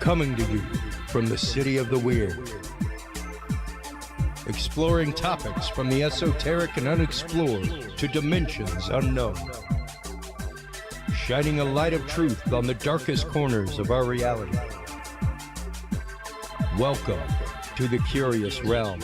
Coming to you from the city of the weird. Exploring topics from the esoteric and unexplored to dimensions unknown. Shining a light of truth on the darkest corners of our reality. Welcome to the Curious Realm.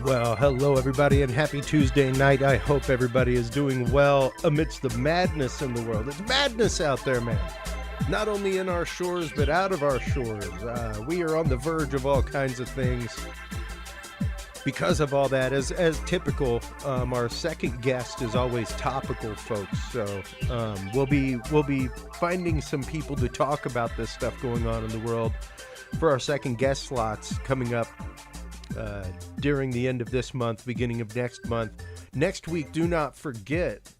Well, hello everybody and happy Tuesday night. I hope everybody is doing well amidst the madness in the world. It's madness out there, man. Not only in our shores, but out of our shores. We are on the verge of all kinds of things. Because of all that, as typical, our second guest is always topical, folks. So we'll be finding some people to talk about this stuff going on in the world for our second guest slots coming up during the end of this month, beginning of next month. Next week, do not forget,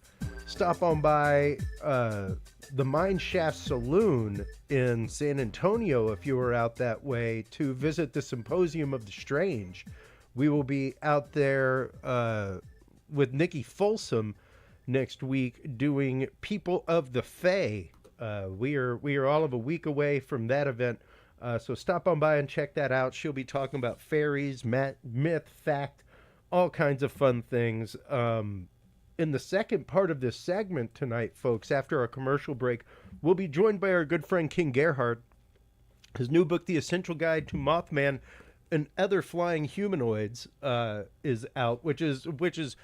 stop on by the Mine Shaft Saloon in San Antonio if you are out that way to visit the Symposium of the Strange. We will be out there with Nikki Folsom next week doing People of the Fae. We are all of a week away from that event. So stop on by and check that out. She'll be talking about fairies, myth, fact, all kinds of fun things. In the second part of this segment tonight, folks, after our commercial break, we'll be joined by our good friend Ken Gerhard. His new book, The Essential Guide to Mothman and Other Flying Humanoids, is out, which is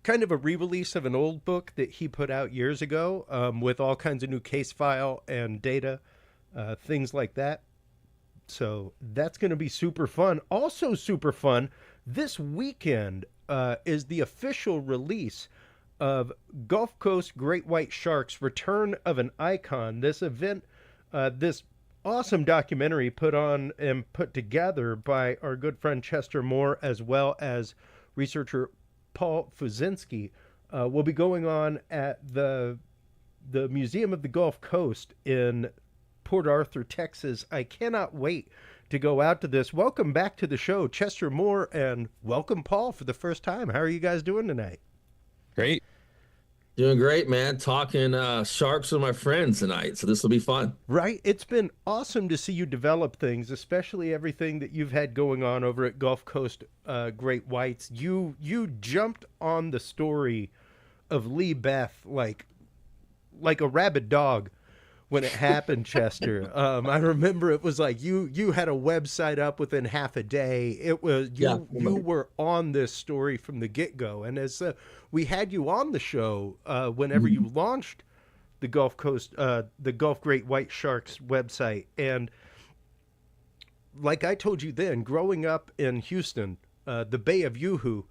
kind of a re-release of an old book that he put out years ago with all kinds of new case file and data, things like that. So that's going to be super fun. Also super fun, this weekend is the official release of Gulf Coast Great White Sharks Return of an Icon. This event, this awesome documentary put on and put together by our good friend Chester Moore as well as researcher Paul Fuzinski, will be going on at the Museum of the Gulf Coast in Port Arthur, Texas. I cannot wait to go out to this. Welcome back to the show, Chester Moore, and welcome Paul for the first time. How are you guys doing tonight? Great. Doing great, man. Talking sharks with my friends tonight, so this will be fun. Right? It's been awesome to see you develop things, especially everything that you've had going on over at Gulf Coast Great Whites. You jumped on the story of Lee Beth like a rabid dog when it happened, Chester. I remember it was like you had a website up within half a day. It was you were on this story from the get-go. And as we had you on the show whenever you launched the Gulf Coast, the Gulf Great White Sharks website. And like I told you then, growing up in Houston, the Bay of Yoo-Hoo,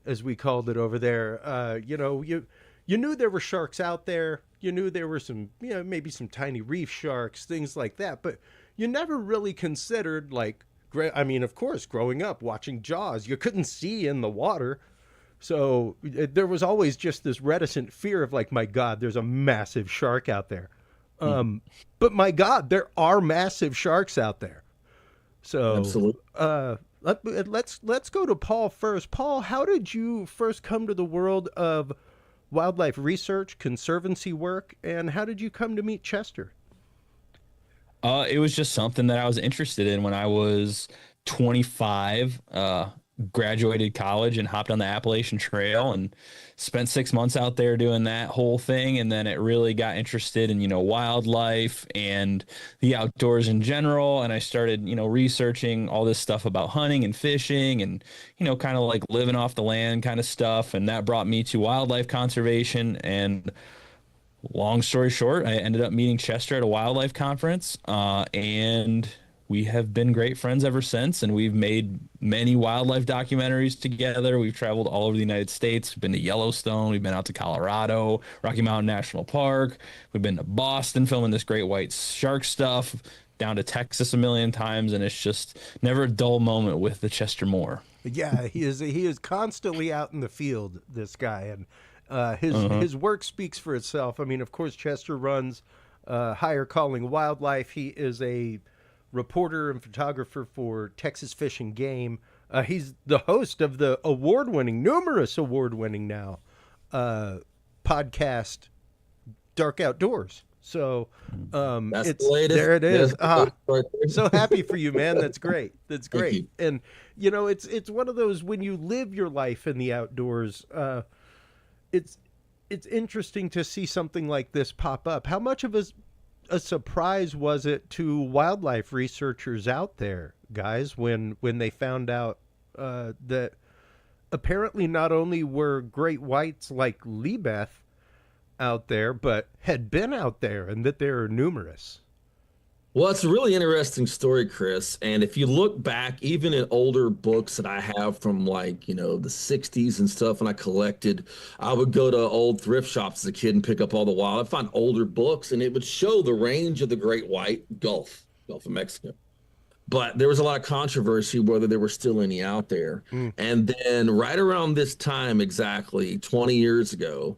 as we called it over there, you knew there were sharks out there. You knew there were some, maybe some tiny reef sharks, things like that. But you never really considered, of course, growing up, watching Jaws, you couldn't see in the water. So there was always just this reticent fear of my God, there's a massive shark out there. But my God, there are massive sharks out there. So absolutely. Let's go to Paul first. Paul, how did you first come to the world of wildlife research, conservancy work, and how did you come to meet Chester? It was just something that I was interested in when I was 25, graduated college and hopped on the Appalachian Trail and spent 6 months out there doing that whole thing. And then it really got interested in, wildlife and the outdoors in general. And I started, researching all this stuff about hunting and fishing and, kind of like living off the land kind of stuff. And that brought me to wildlife conservation. And long story short, I ended up meeting Chester at a wildlife conference, and we have been great friends ever since, and we've made many wildlife documentaries together. We've traveled all over the United States. We've been to Yellowstone. We've been out to Colorado, Rocky Mountain National Park. We've been to Boston filming this great white shark stuff, down to Texas a million times, and it's just never a dull moment with the Chester Moore. Yeah, he is constantly out in the field, this guy, and his work speaks for itself. I mean, of course, Chester runs Higher Calling Wildlife. He is a reporter and photographer for Texas Fish and Game. He's the host of the numerous award-winning now uh, podcast Dark Outdoors. So That's the it's latest. there. It That's is. the latest right So there. happy for you, man. That's great. That's Thank great. you. And it's one of those when you live your life in the outdoors. It's it's interesting to see something like this pop up. How much of a surprise was it to wildlife researchers out there, guys, when they found out that apparently not only were great whites like Lebeth out there, but had been out there, and that there are numerous. Well, it's a really interesting story, Chris. And if you look back, even in older books that I have from like, the 60s and stuff, and I collected, I would go to old thrift shops as a kid and pick up all the wild. I'd find older books and it would show the range of the great white Gulf of Mexico. But there was a lot of controversy whether there were still any out there. Mm. And then right around this time, exactly 20 years ago,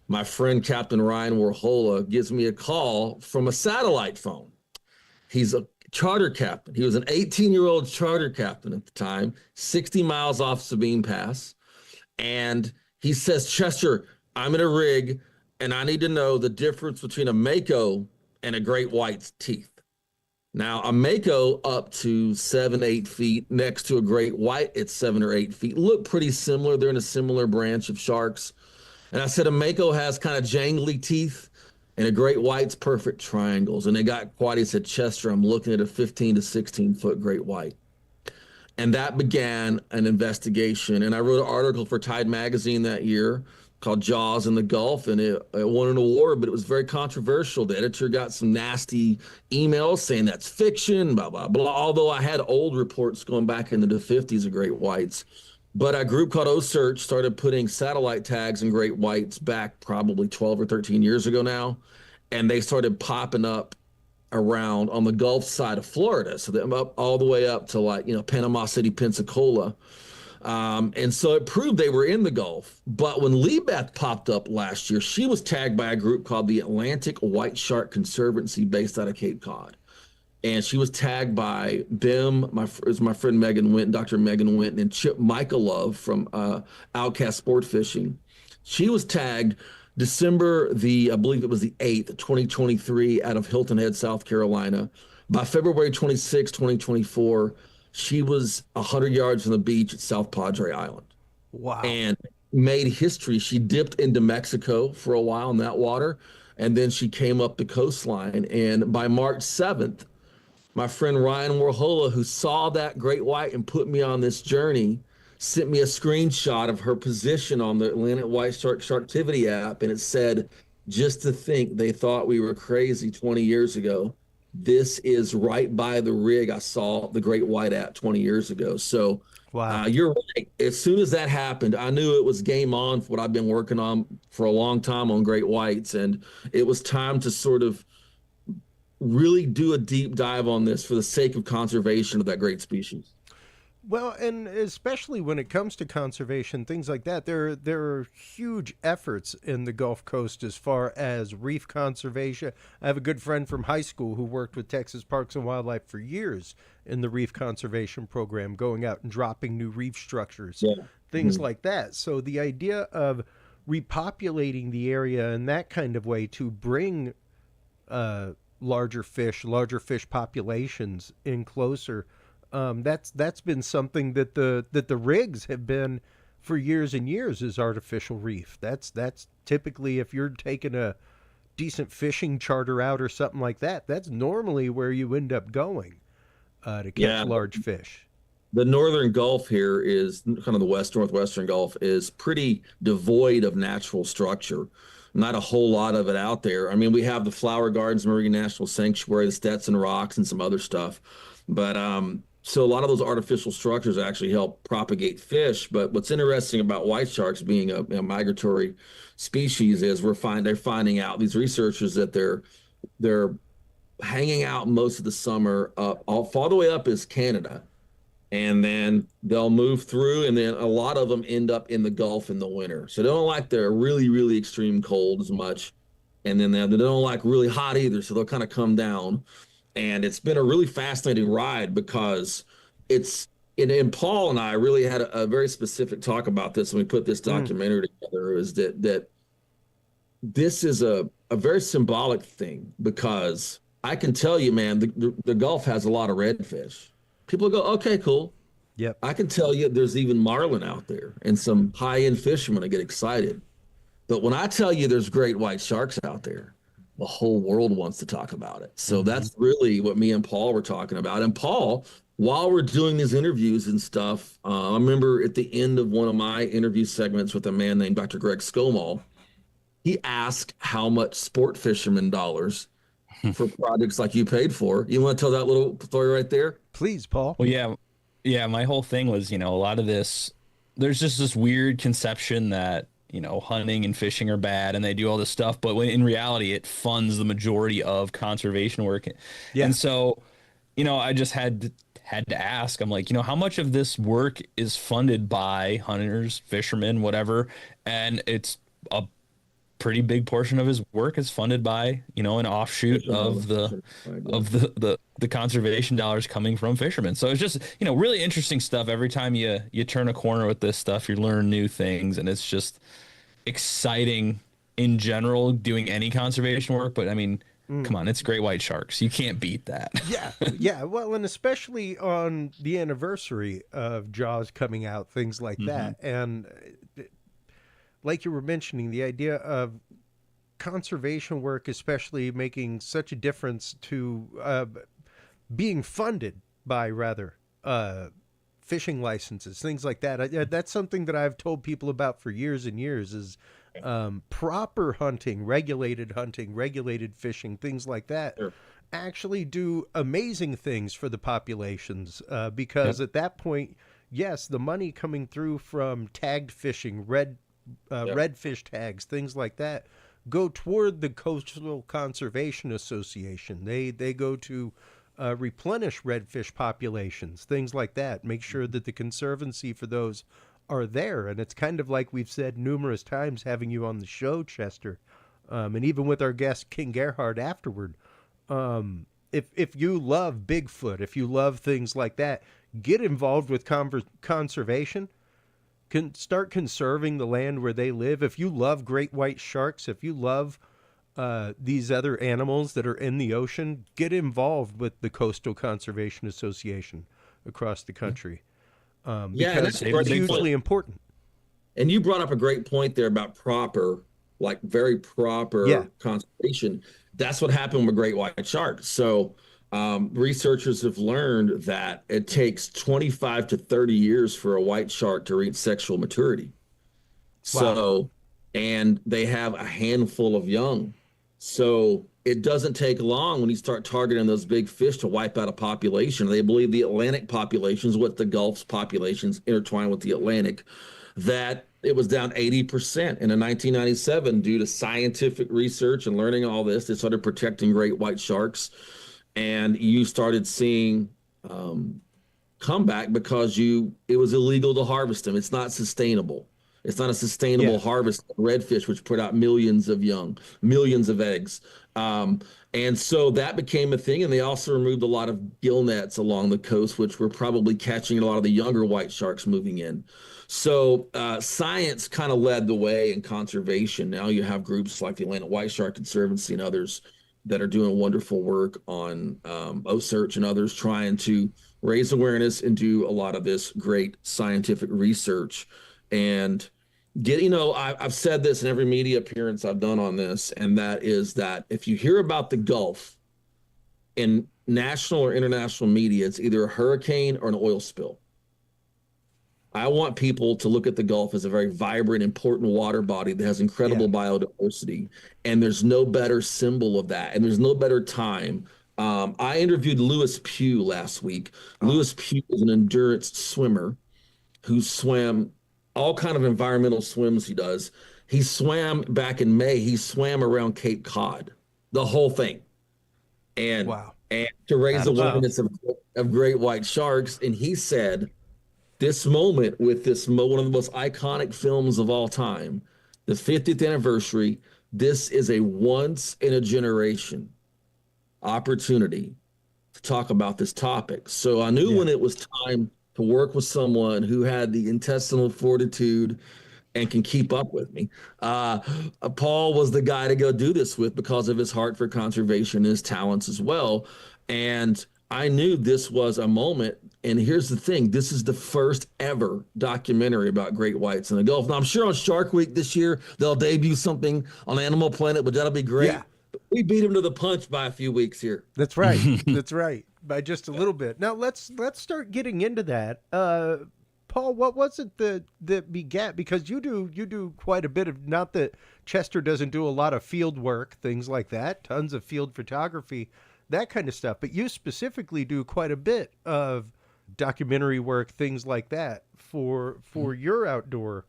my friend Captain Ryan Warhola gives me a call from a satellite phone. He's a charter captain. He was an 18-year-old charter captain at the time, 60 miles off Sabine Pass. And he says, Chester, I'm in a rig and I need to know the difference between a mako and a great white's teeth. Now, a mako up to 7-8 feet next to a great white, it's 7 or 8 feet. Look pretty similar. They're in a similar branch of sharks. And I said, a mako has kind of jangly teeth and a great white's perfect triangles. And they got quiet. He said, Chester, I'm looking at a 15 to 16 foot great white. And that began an investigation. And I wrote an article for Tide Magazine that year called Jaws in the Gulf, and it won an award, but it was very controversial. The editor got some nasty emails saying that's fiction, blah, blah, blah. Although I had old reports going back into the 50s of great whites. But a group called OSearch started putting satellite tags in great whites back probably 12 or 13 years ago now. And they started popping up around on the Gulf side of Florida. So they're up all the way up to like, Panama City, Pensacola. And so it proved they were in the Gulf. But when Lebeth popped up last year, she was tagged by a group called the Atlantic White Shark Conservancy based out of Cape Cod. And she was tagged by BIM, my friend Megan Winton, Dr. Megan Winton, and Chip Michaelove from Outcast Sport Fishing. She was tagged I believe it was the 8th, 2023, out of Hilton Head, South Carolina. By February 26, 2024, she was 100 yards from the beach at South Padre Island. Wow. And made history. She dipped into Mexico for a while in that water, and then she came up the coastline. And by March 7th, my friend Ryan Warhola, who saw that great white and put me on this journey, sent me a screenshot of her position on the Atlantic White Shark Sharktivity app. And it said, just to think they thought we were crazy 20 years ago. This is right by the rig I saw the great white at 20 years ago. So Wow. you're right. As soon as that happened, I knew it was game on for what I've been working on for a long time on great whites. And it was time to sort of really do a deep dive on this for the sake of conservation of that great species. Well, and especially when it comes to conservation, things like that, there are huge efforts in the Gulf Coast as far as reef conservation. I have a good friend from high school who worked with Texas Parks and Wildlife for years in the reef conservation program, going out and dropping new reef structures, things like that. So the idea of repopulating the area in that kind of way to bring larger fish populations in closer. That's been something that the rigs have been for years and years, is artificial reef. That's typically, if you're taking a decent fishing charter out or something like that, that's normally where you end up going to catch large fish. The northern Gulf here is kind of the northwestern Gulf is pretty devoid of natural structure. Not a whole lot of it out there. I mean, we have the Flower Gardens Marine National Sanctuary, the Stetson Rocks, and some other stuff. But so a lot of those artificial structures actually help propagate fish. But what's interesting about white sharks being a migratory species is they're finding out, these researchers, that they're hanging out most of the summer up all the way up is Canada. And then they'll move through, and then a lot of them end up in the Gulf in the winter. So they don't like the really, really extreme cold as much. And then they don't like really hot either. So they'll kind of come down. And it's been a really fascinating ride because it's and Paul and I really had a very specific talk about this when we put this documentary together, is that this is a very symbolic thing, because I can tell you, man, the Gulf has a lot of redfish. People go, okay, cool. Yep. I can tell you there's even marlin out there, and some high-end fishermen that get excited. But when I tell you there's great white sharks out there, the whole world wants to talk about it. So that's really what me and Paul were talking about. And Paul, while we're doing these interviews and stuff, I remember at the end of one of my interview segments with a man named Dr. Greg Skomall, he asked how much sport fisherman dollars for projects like you paid for. You want to tell that little story right there? Please, Paul. Well, yeah. My whole thing was, a lot of this, there's just this weird conception that, hunting and fishing are bad and they do all this stuff, but when in reality, it funds the majority of conservation work. Yeah. And so, I just had to ask, I'm like, how much of this work is funded by hunters, fishermen, whatever, and it's a pretty big portion of his work is funded by, an offshoot of the conservation dollars coming from fishermen. So it's just, really interesting stuff. Every time you turn a corner with this stuff, you learn new things, and it's just exciting in general doing any conservation work. But I mean, come on, it's great white sharks. You can't beat that. Yeah. Well, and especially on the anniversary of Jaws coming out, things like that. And like you were mentioning, the idea of conservation work, especially making such a difference to being funded by fishing licenses, things like that. That's something that I've told people about for years and years, is proper hunting, regulated fishing, things like that. Sure. Actually do amazing things for the populations, because at that point, yes, the money coming through from tagged fishing, redfish tags, things like that, go toward the Coastal Conservation Association. They go to replenish redfish populations, things like that, make sure that the conservancy for those are there. And it's kind of like we've said numerous times having you on the show, Chester, and even with our guest Ken Gerhard afterward, if you love Bigfoot, if you love things like that, get involved with conservation. Start conserving the land where they live. If you love great white sharks, if you love these other animals that are in the ocean, get involved with the Coastal Conservation Association across the country, because it's hugely important. And you brought up a great point there about very proper conservation. That's what happened with great white sharks. So researchers have learned that it takes 25 to 30 years for a white shark to reach sexual maturity. Wow. So, and they have a handful of young. So it doesn't take long when you start targeting those big fish to wipe out a population. They believe the Atlantic populations, with the Gulf's populations intertwined with the Atlantic, that it was down 80% in 1997 due to scientific research and learning all this. They started protecting great white sharks. And you started seeing comeback because it was illegal to harvest them. It's not sustainable. It's not a sustainable harvest of redfish, which put out millions of young, millions of eggs. And so that became a thing. And they also removed a lot of gill nets along the coast, which were probably catching a lot of the younger white sharks moving in. So science kind of led the way in conservation. Now you have groups like the Atlantic White Shark Conservancy and others that are doing wonderful work on OSearch and others, trying to raise awareness and do a lot of this great scientific research. And I've said this in every media appearance I've done on this, and that is that if you hear about the Gulf in national or international media, it's either a hurricane or an oil spill. I want people to look at the Gulf as a very vibrant, important water body that has incredible biodiversity. And there's no better symbol of that. And there's no better time. I interviewed Lewis Pugh last week. Lewis Pugh is an endurance swimmer who swam all kind of environmental swims he does. He swam back in May. He swam around Cape Cod, the whole thing. And, and to raise awareness of great white sharks. And he said, this moment with this one of the most iconic films of all time, the 50th anniversary, this is a once in a generation opportunity to talk about this topic. So I knew when it was time to work with someone who had the intestinal fortitude and can keep up with me. Paul was the guy to go do this with because of his heart for conservation, his talents as well. And I knew this was a moment. And here's the thing, this is the first ever documentary about great whites in the Gulf. Now, I'm sure on Shark Week this year, they'll debut something on Animal Planet, but that'll be great. Yeah. We beat him to the punch by a few weeks here. That's right. That's right. By just a little bit. Now let's start getting into that. Paul, what was it that begat? Because you do quite a bit of, not that Chester doesn't do a lot of field work, things like that, tons of field photography, that kind of stuff, but you specifically do quite a bit of documentary work, things like that for your outdoor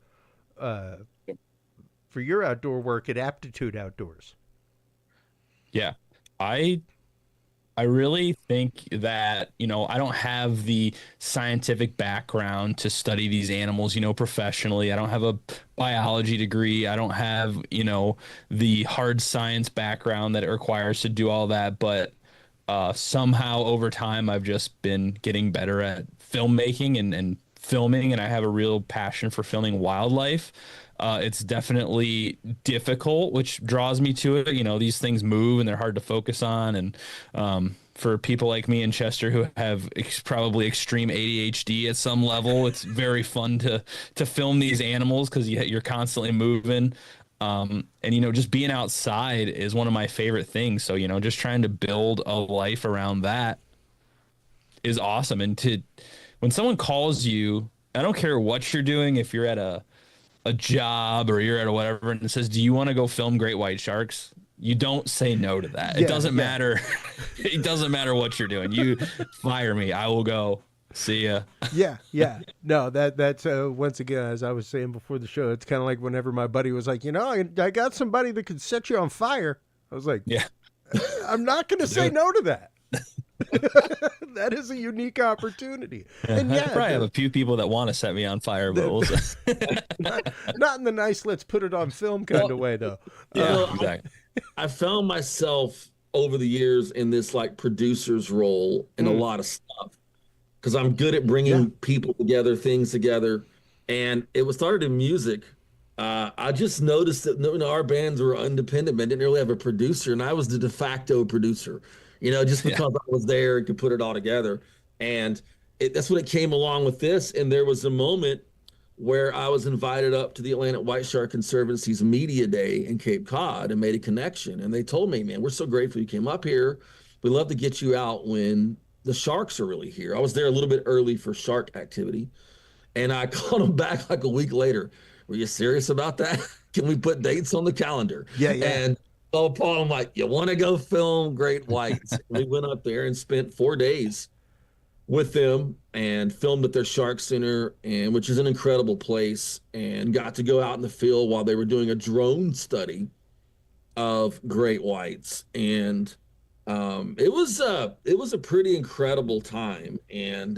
work at Aptitude Outdoors. Yeah. I really think that, I don't have the scientific background to study these animals, professionally. I don't have a biology degree. I don't have, the hard science background that it requires to do all that. But somehow over time, I've just been getting better at filmmaking and filming, and I have a real passion for filming wildlife. It's definitely difficult, which draws me to it. These things move and they're hard to focus on. And for people like me and Chester who have probably extreme ADHD at some level, it's very fun to film these animals because you're constantly moving. And, just being outside is one of my favorite things. So, just trying to build a life around that is awesome. And when someone calls you, I don't care what you're doing, if you're at a job or you're at a whatever, and it says, do you want to go film great white sharks? You don't say no to that. It doesn't matter. It doesn't matter what you're doing. You fire me, I will go. See ya. Yeah. No, that's once again, as I was saying before the show, it's kind of like whenever my buddy was like, I got somebody that could set you on fire. I was like, yeah, I'm not going to say no to that. That is a unique opportunity. And I probably have a few people that want to set me on fire, but not in the nice let's put it on film kind of way though. Exactly. I found myself over the years in this like producer's role in a lot of stuff because I'm good at bringing people together, things together. And it was started in music. I just noticed that our bands were independent, but didn't really have a producer, and I was the de facto producer. Just because I was there and could put it all together. And that's when it came along with this. And there was a moment where I was invited up to the Atlantic White Shark Conservancy's Media Day in Cape Cod and made a connection. And they told me, man, we're so grateful you came up here. We'd love to get you out when the sharks are really here. I was there a little bit early for shark activity. And I called them back like a week later. Were you serious about that? Can we put dates on the calendar? Yeah. And oh, Paul, I'm like, you want to go film great whites? We went up there and spent 4 days with them and filmed at their shark center, and which is an incredible place, and got to go out in the field while they were doing a drone study of great whites. And it was a pretty incredible time. And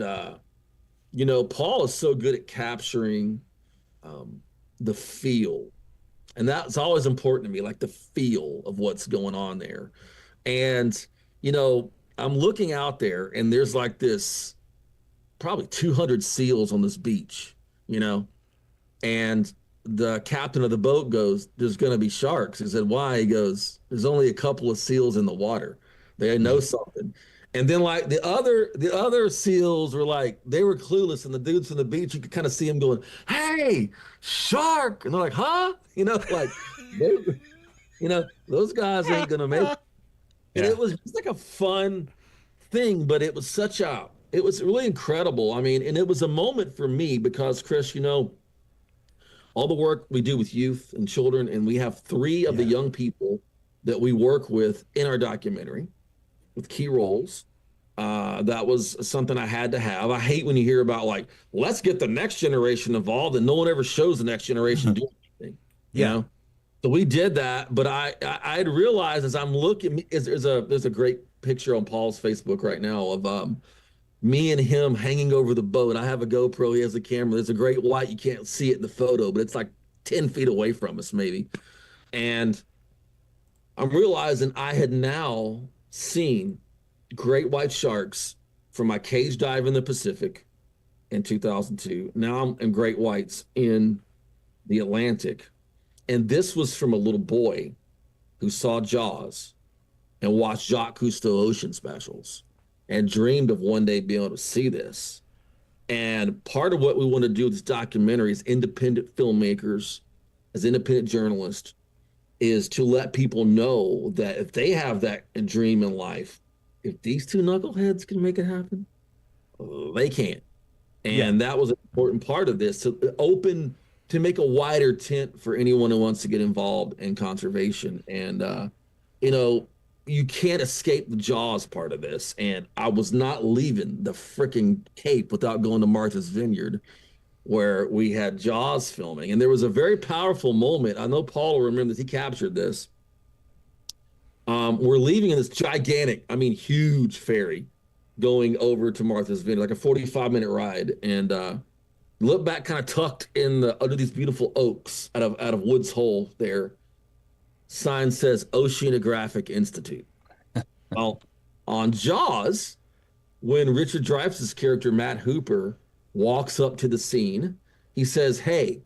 Paul is so good at capturing the feel. And that's always important to me, like the feel of what's going on there. And, I'm looking out there and there's like this probably 200 seals on this beach, and the captain of the boat goes, there's going to be sharks. He said, why? He goes, there's only a couple of seals in the water. They know something. And then like the other seals were like, they were clueless, and the dudes on the beach, you could kind of see them going, hey, shark. And they're like, huh? Those guys ain't going to make it. And it was just like a fun thing, but it was it was really incredible. I mean, and it was a moment for me because, Chris, all the work we do with youth and children, and we have 3 of the young people that we work with in our documentary with key roles. That was something I had to have. I hate when you hear about like, let's get the next generation involved, and no one ever shows the next generation doing anything. So we did that, but I'd realized as I'm looking, there's a great picture on Paul's Facebook right now of me and him hanging over the boat. I have a GoPro, he has a camera. There's a great white, you can't see it in the photo, but it's like 10 feet away from us maybe. And I'm realizing I had now seen great white sharks from my cage dive in the Pacific in 2002. Now I'm in great whites in the Atlantic. And this was from a little boy who saw Jaws and watched Jacques Cousteau ocean specials and dreamed of one day being able to see this. And part of what we want to do with this documentary as independent filmmakers, as independent journalists, is to let people know that if they have that dream in life, if these two knuckleheads can make it happen, they can. And that was an important part of this, to make a wider tent for anyone who wants to get involved in conservation. And, you can't escape the Jaws part of this. And I was not leaving the freaking Cape without going to Martha's Vineyard, where we had Jaws filming. And there was a very powerful moment. I know Paul will remember this. He captured this. We're leaving in this gigantic, huge ferry going over to Martha's Vineyard, like a 45-minute ride. And look back, kind of tucked in under these beautiful oaks out of Woods Hole there. Sign says Oceanographic Institute. Well, on Jaws, when Richard Dreyfuss's character, Matt Hooper, walks up to the scene, he says, "Hey,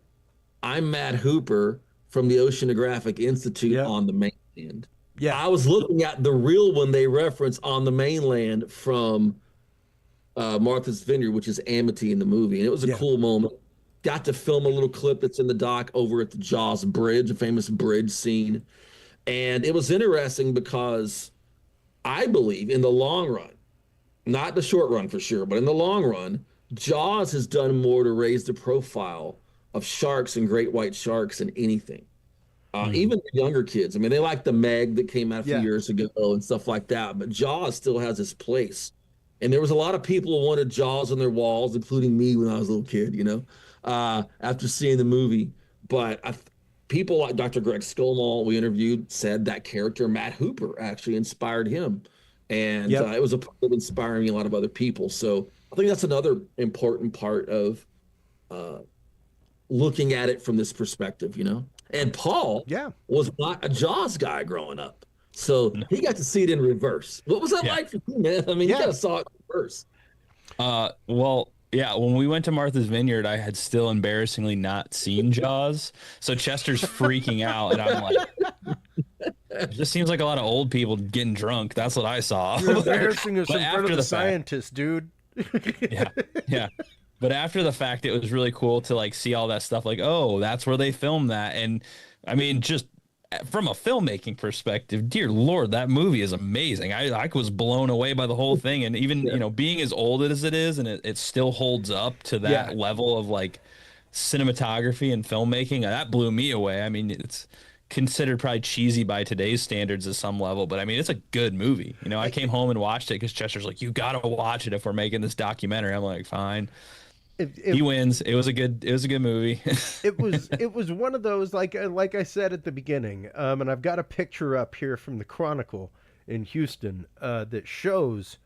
I'm Matt Hooper from the Oceanographic Institute on the mainland." Yeah. I was looking at the real one they reference on the mainland from Martha's Vineyard, which is Amity in the movie. And it was a cool moment. Got to film a little clip that's in the doc over at the Jaws Bridge, a famous bridge scene. And it was interesting because I believe in the long run, not the short run for sure, but in the long run, Jaws has done more to raise the profile of sharks and great white sharks than anything. Even the younger kids. They like the Meg that came out a few years ago and stuff like that, but Jaws still has its place. And there was a lot of people who wanted Jaws on their walls, including me when I was a little kid, after seeing the movie. But people like Dr. Greg Skolmall we interviewed said that character, Matt Hooper, actually inspired him. And it was a part of inspiring a lot of other people. So I think that's another important part of looking at it from this perspective, And Paul was not a Jaws guy growing up. So he got to see it in reverse. What was that like for you, man? You got to saw it in reverse. When we went to Martha's Vineyard, I had still embarrassingly not seen Jaws. So Chester's freaking out, and I'm like, it just seems like a lot of old people getting drunk. That's what I saw. You're embarrassing us in front of the scientists, dude. Yeah. But after the fact, it was really cool to see all that stuff. Oh, that's where they filmed that. And just from a filmmaking perspective, dear Lord, that movie is amazing. I was blown away by the whole thing. And even, being as old as it is, and it still holds up to that level of cinematography and filmmaking, that blew me away. It's considered probably cheesy by today's standards at some level, but it's a good movie. I came home and watched it because Chester's like, you got to watch it if we're making this documentary. I'm like, fine. He wins. It was a good movie. it was one of those, like I said at the beginning, and I've got a picture up here from the Chronicle in Houston that shows,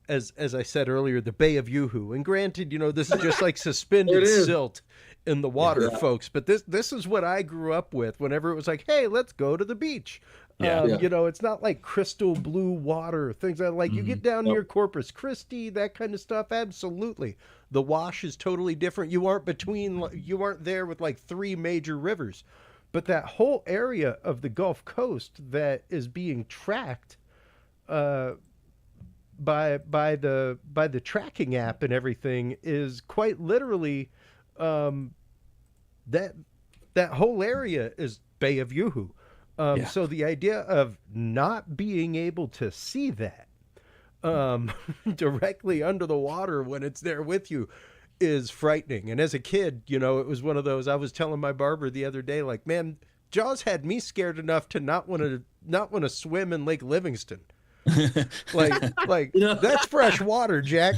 as I said earlier, the Bay of Yoo-Hoo. And granted, this is just like suspended silt in the water, folks. But this is what I grew up with whenever it was like, hey, let's go to the beach. It's not like crystal blue water, things like you get down near Corpus Christi, that kind of stuff. Absolutely. The wash is totally different. You aren't there with 3 major rivers, but that whole area of the Gulf Coast that is being tracked, by the tracking app and everything is quite literally, that whole area is Bay of Yoo-Hoo. So the idea of not being able to see that directly under the water when it's there with you is frightening. And as a kid, it was one of those, I was telling my barber the other day, man, Jaws had me scared enough to not want to swim in Lake Livingston. That's fresh water, Jack.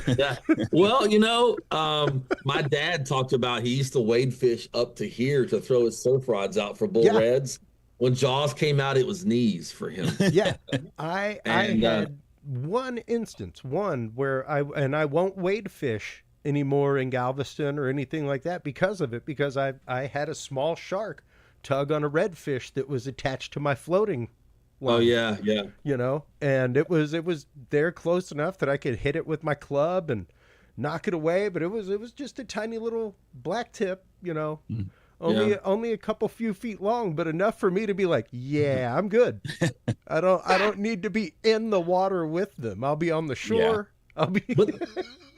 Yeah. Well, my dad talked about he used to wade fish up to here to throw his surf rods out for bull reds. When Jaws came out, it was knees for him. Yeah. I had one instance, where I won't wade fish anymore in Galveston or anything like that because of it, because I had a small shark tug on a redfish that was attached to my floating line. Oh yeah. And it was there close enough that I could hit it with my club and knock it away, but it was just a tiny little black tip, Mm. only a couple few feet long, but enough for me to be like, yeah, I'm good. I don't need to be in the water with them. I'll be on the shore. I'll be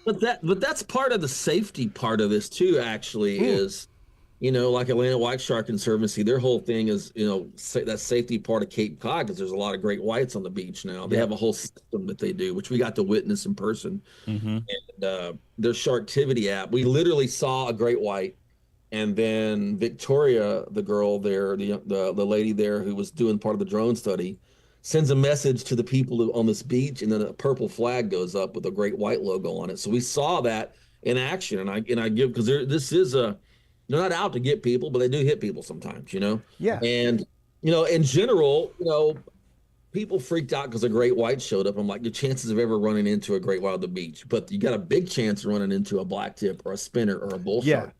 But that's part of the safety part of this too, actually, is, like Atlantic White Shark Conservancy, their whole thing is, that safety part of Cape Cod, because there's a lot of great whites on the beach now. They have a whole system that they do, which we got to witness in person. Mm-hmm. And their Sharktivity app, we literally saw a great white, and then Victoria, the girl there, the lady there who was doing part of the drone study, sends a message to the people on this beach, and then a purple flag goes up with a great white logo on it. So we saw that in action, and I give, because they're not out to get people, but they do hit people sometimes, Yeah. And in general, people freaked out because a great white showed up. I'm like, your chances of ever running into a great white on the beach, but you got a big chance of running into a black tip or a spinner or a bull shark.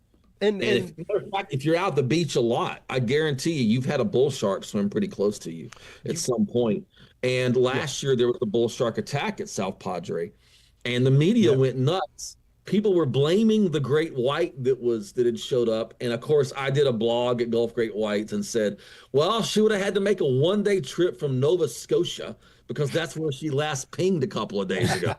And if you're out at the beach a lot, I guarantee you've had a bull shark swim pretty close to you at some point. And last year there was a bull shark attack at South Padre, and the media went nuts. People were blaming the great white that had showed up. And of course, I did a blog at Gulf Great Whites and said, well, she would have had to make a one-day trip from Nova Scotia, because that's where she last pinged a couple of days ago.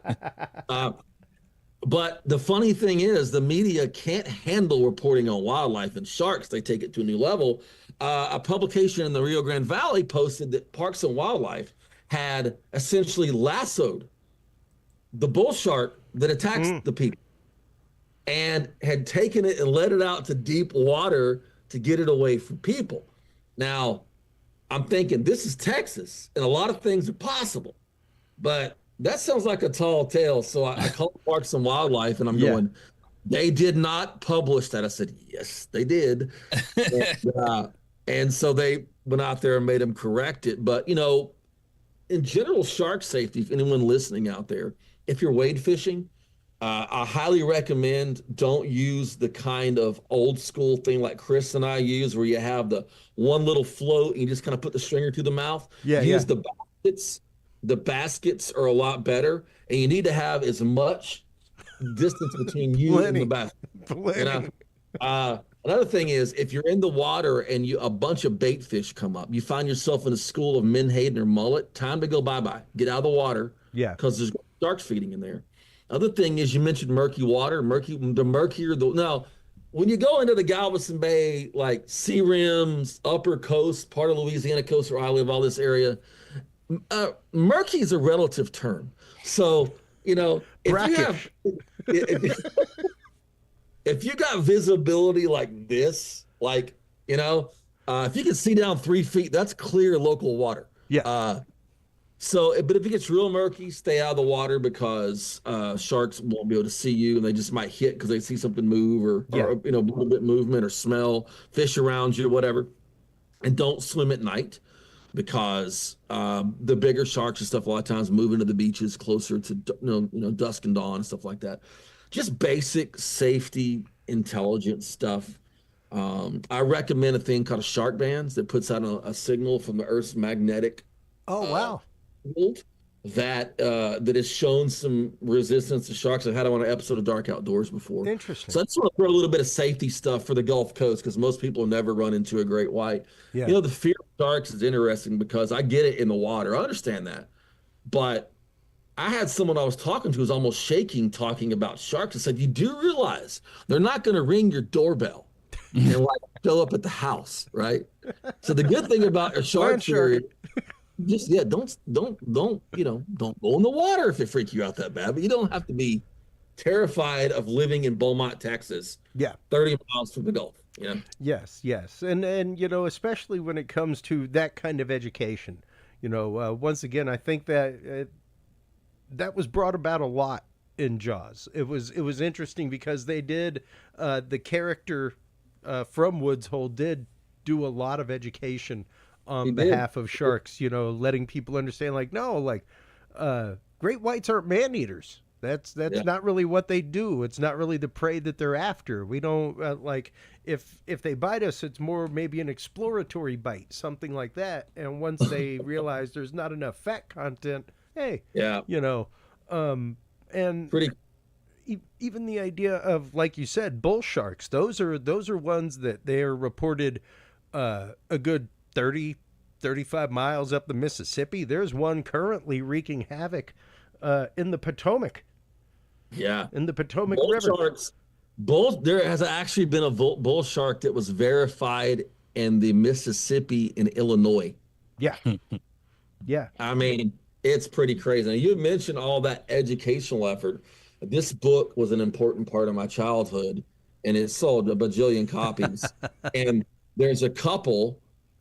But the funny thing is, the media can't handle reporting on wildlife and sharks. They take it to a new level. A publication in the Rio Grande Valley posted that Parks and Wildlife had essentially lassoed the bull shark that attacks the people, and had taken it and let it out to deep water to get it away from people. Now, I'm thinking, this is Texas, and a lot of things are possible, but that sounds like a tall tale. So I called Parks and Wildlife, and I'm going, they did not publish that. I said, yes, they did. And so they went out there and made them correct it. But, in general, shark safety, if anyone listening out there, if you're wade fishing, I highly recommend don't use the kind of old school thing like Chris and I use, where you have the one little float and you just kind of put the stringer through the mouth. Use the baskets. The baskets are a lot better, and you need to have as much distance between you and the basket. Another thing is, if you're in the water and a bunch of bait fish come up, you find yourself in a school of menhaden or mullet, time to go bye-bye. Get out of the water, because there's sharks feeding in there. Other thing is, you mentioned murky water. Now, when you go into the Galveston Bay, like Sea Rims, Upper Coast, part of Louisiana coast where I live, all this area, murky is a relative term. So, if you got visibility like this, if you can see down 3 feet, that's clear local water. But if it gets real murky, stay out of the water, because sharks won't be able to see you, and they just might hit because they see something move or a little bit movement or smell fish around you or whatever. And don't swim at night, because the bigger sharks and stuff a lot of times move into the beaches closer to dusk and dawn and stuff like that. Just basic safety, intelligence stuff. I recommend a thing called a shark bands that puts out a signal from the Earth's magnetic field that has shown some resistance to sharks. I've had them on an episode of Dark Outdoors before. Interesting. So I just want to throw a little bit of safety stuff for the Gulf Coast, because most people never run into a great white. The fear of sharks is interesting, because I get it in the water. I understand that. But I had someone I was talking to who was almost shaking talking about sharks. I said, you do realize they're not going to ring your doorbell and show up at the house, right? So the good thing about a shark theory, just don't go in the water if it freaks you out that bad. But you don't have to be terrified of living in Beaumont, Texas, 30 miles from the Gulf. Yes, and especially when it comes to that kind of education. Once again, I think that that was brought about a lot in Jaws. It was interesting because they did the character from Woods Hole did do a lot of education on behalf of sharks, letting people understand, great whites aren't man-eaters. That's not really what they do. It's not really the prey that they're after. We don't if they bite us, it's more maybe an exploratory bite, something like that. And once they realize there's not enough fat content, and even the idea of, like you said, bull sharks. Those are ones that they are reported a good 35 miles up the Mississippi. There's one currently wreaking havoc in the Potomac. Yeah. In the Potomac Bull River. sharks. There has actually been a bull shark that was verified in the Mississippi and Illinois. Yeah. Yeah. I mean, it's pretty crazy. Now, you mentioned all that educational effort. This book was an important part of my childhood, and it sold a bajillion copies. And there's a couple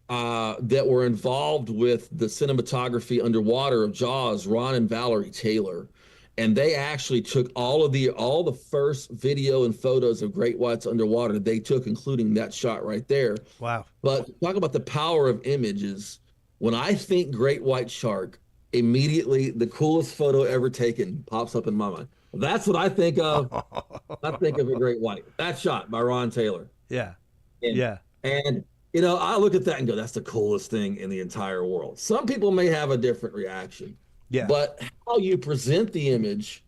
that were involved with the cinematography underwater of Jaws, Ron and Valerie Taylor. And they actually took all the first video and photos of great whites underwater they took, including that shot right there. Wow. But talk about the power of images. When I think great white shark, immediately the coolest photo ever taken pops up in my mind. That's what I think of. I think of a great white. That shot by Ron Taylor. Yeah. And, Yeah. And I look at that and go, that's the coolest thing in the entire world. Some people may have a different reaction. Yeah. But how you present the image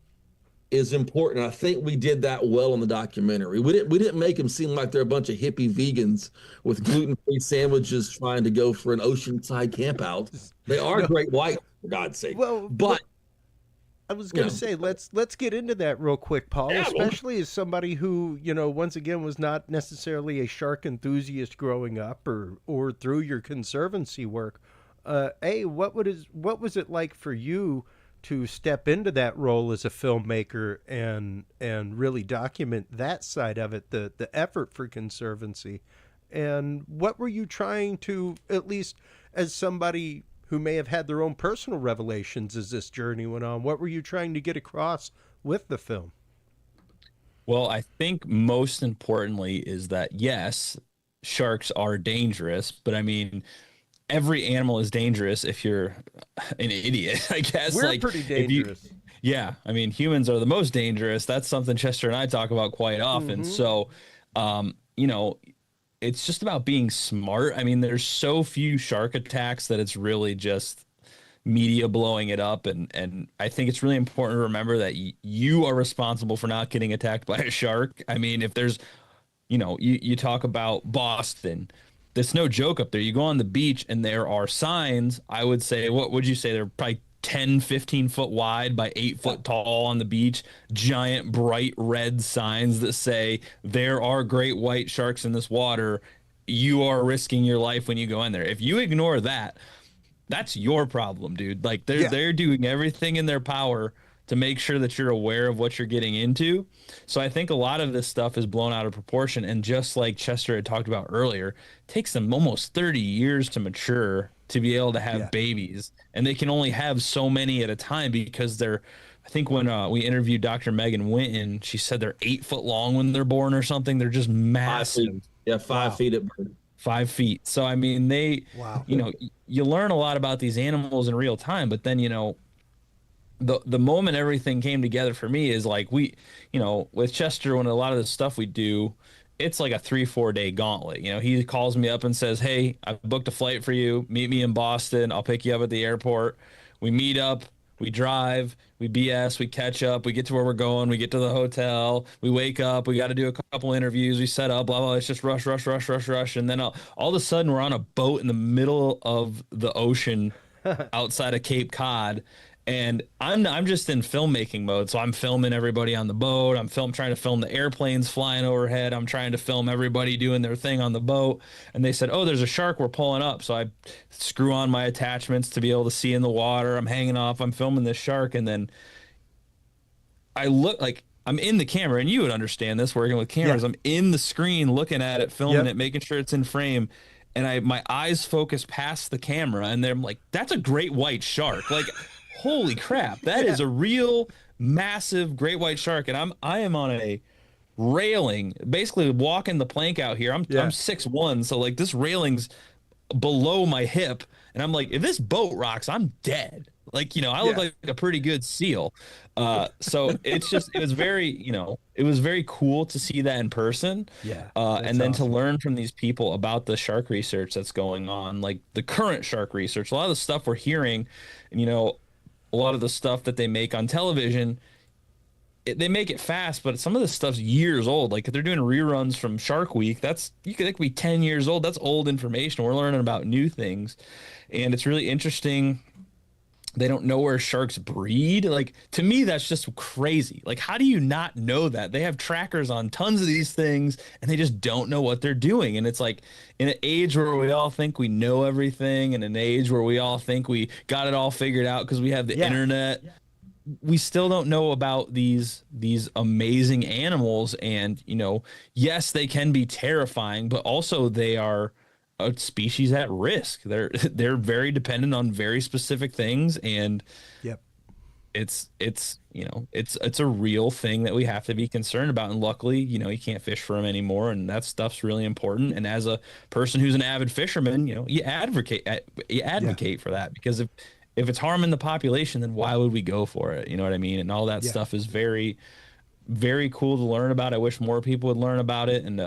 is important. I think we did that well in the documentary. We didn't make them seem like they're a bunch of hippie vegans with gluten-free sandwiches trying to go for an oceanside camp out. They are great white, for God's sake. Well, but I was going to say, let's get into that real quick, Paul, especially as somebody who, once again, was not necessarily a shark enthusiast growing up or through your conservancy work. What was it like for you to step into that role as a filmmaker and really document that side of it, the effort for conservancy? And what were you trying to, at least as somebody who may have had their own personal revelations as this journey went on, what were you trying to get across with the film? Well, I think most importantly is that, yes, sharks are dangerous, but I mean, every animal is dangerous if you're an idiot, I guess. We're pretty dangerous. Yeah. I mean, humans are the most dangerous. That's something Chester and I talk about quite often. So, it's just about being smart. I mean, there's so few shark attacks that it's really just media blowing it up. And I think it's really important to remember that you are responsible for not getting attacked by a shark. I mean, if there's, you talk about Boston, there's no joke up there. You go on the beach and there are signs. I would say, what would you say? They're probably 10, 15 foot wide by 8 foot tall on the beach. Giant, bright red signs that say there are great white sharks in this water. You are risking your life when you go in there. If you ignore that, that's your problem, dude. Like they're doing everything in their power to make sure that you're aware of what you're getting into. So I think a lot of this stuff is blown out of proportion. And just like Chester had talked about earlier, it takes them almost 30 years to mature to be able to have babies. And they can only have so many at a time because I think when we interviewed Dr. Megan Winton, she said they're 8 foot long when they're born or something. They're just massive. 5 feet. Yeah, 5 feet at birth. 5 feet. So, I mean, you learn a lot about these animals in real time, but then, the moment everything came together for me is like with Chester, when a lot of the stuff we do, it's like a 3-4 day gauntlet. He calls me up and says, hey, I've booked a flight for you. Meet me in Boston. I'll pick you up at the airport. We meet up, we drive, we BS, we catch up, we get to where we're going, we get to the hotel, we wake up, we got to do a couple interviews, we set up, blah, blah, it's just rush. And then all of a sudden we're on a boat in the middle of the ocean outside of Cape Cod. And I'm just in filmmaking mode. So I'm filming everybody on the boat. I'm trying to film the airplanes flying overhead. I'm trying to film everybody doing their thing on the boat. And they said, oh, there's a shark we're pulling up. So I screw on my attachments to be able to see in the water. I'm hanging off. I'm filming this shark. And then I look like I'm in the camera. And you would understand this working with cameras. I'm in the screen looking at it, filming it, making sure it's in frame. And my eyes focus past the camera. And I'm like, that's a great white shark. Like, holy crap, that is a real massive great white shark. And I am on a railing, basically walking the plank out here. I'm 6'1", so like this railing's below my hip, and I'm like, if this boat rocks, I'm dead. Like, I look like a pretty good seal. So it was very cool to see that in person. And then to learn from these people about the shark research that's going on, like the current shark research. A lot of the stuff we're hearing, a lot of the stuff that they make on television, they make it fast, but some of this stuff's years old. Like if they're doing reruns from Shark Week, that could be 10 years old. That's old information. We're learning about new things, and it's really interesting. They don't know where sharks breed. Like to me, that's just crazy. Like how do you not know that? They have trackers on tons of these things and they just don't know what they're doing. And it's like in an age where we all think we know everything, and an age where we all think we got it all figured out because we have the internet. We still don't know about these amazing animals. And yes, they can be terrifying, but also they are a species at risk. They're very dependent on very specific things, and it's a real thing that we have to be concerned about. And luckily, you can't fish for them anymore, and that stuff's really important. And as a person who's an avid fisherman, you advocate for that, because if it's harming the population, then why would we go for it? You know what I mean? And all that stuff is very, very cool to learn about. I wish more people would learn about it. And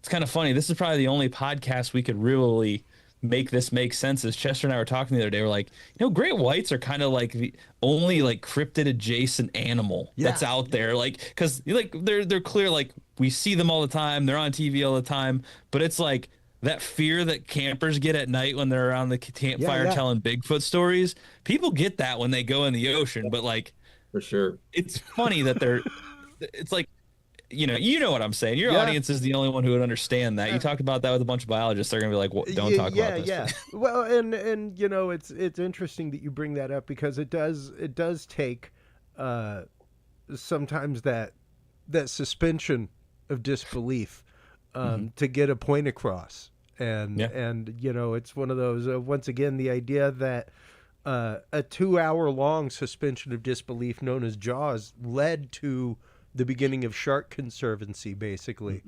it's kind of funny. This is probably the only podcast we could really make this make sense. As Chester and I were talking the other day, we're like, great whites are kind of like the only like cryptid adjacent animal that's out there. Like, because like they're clear, like we see them all the time. They're on TV all the time. But it's like that fear that campers get at night when they're around the campfire telling Bigfoot stories. People get that when they go in the ocean. But like, for sure, it's funny that it's like, you know what I'm saying. Your audience is the only one who would understand that. You talked about that with a bunch of biologists. They're gonna be like, well, "Don't talk about this." Yeah. Well, and it's interesting that you bring that up, because it does take sometimes that suspension of disbelief to get a point across, and it's one of those. Once again, the idea that a 2-hour long suspension of disbelief known as Jaws led to the beginning of Shark Conservancy, basically,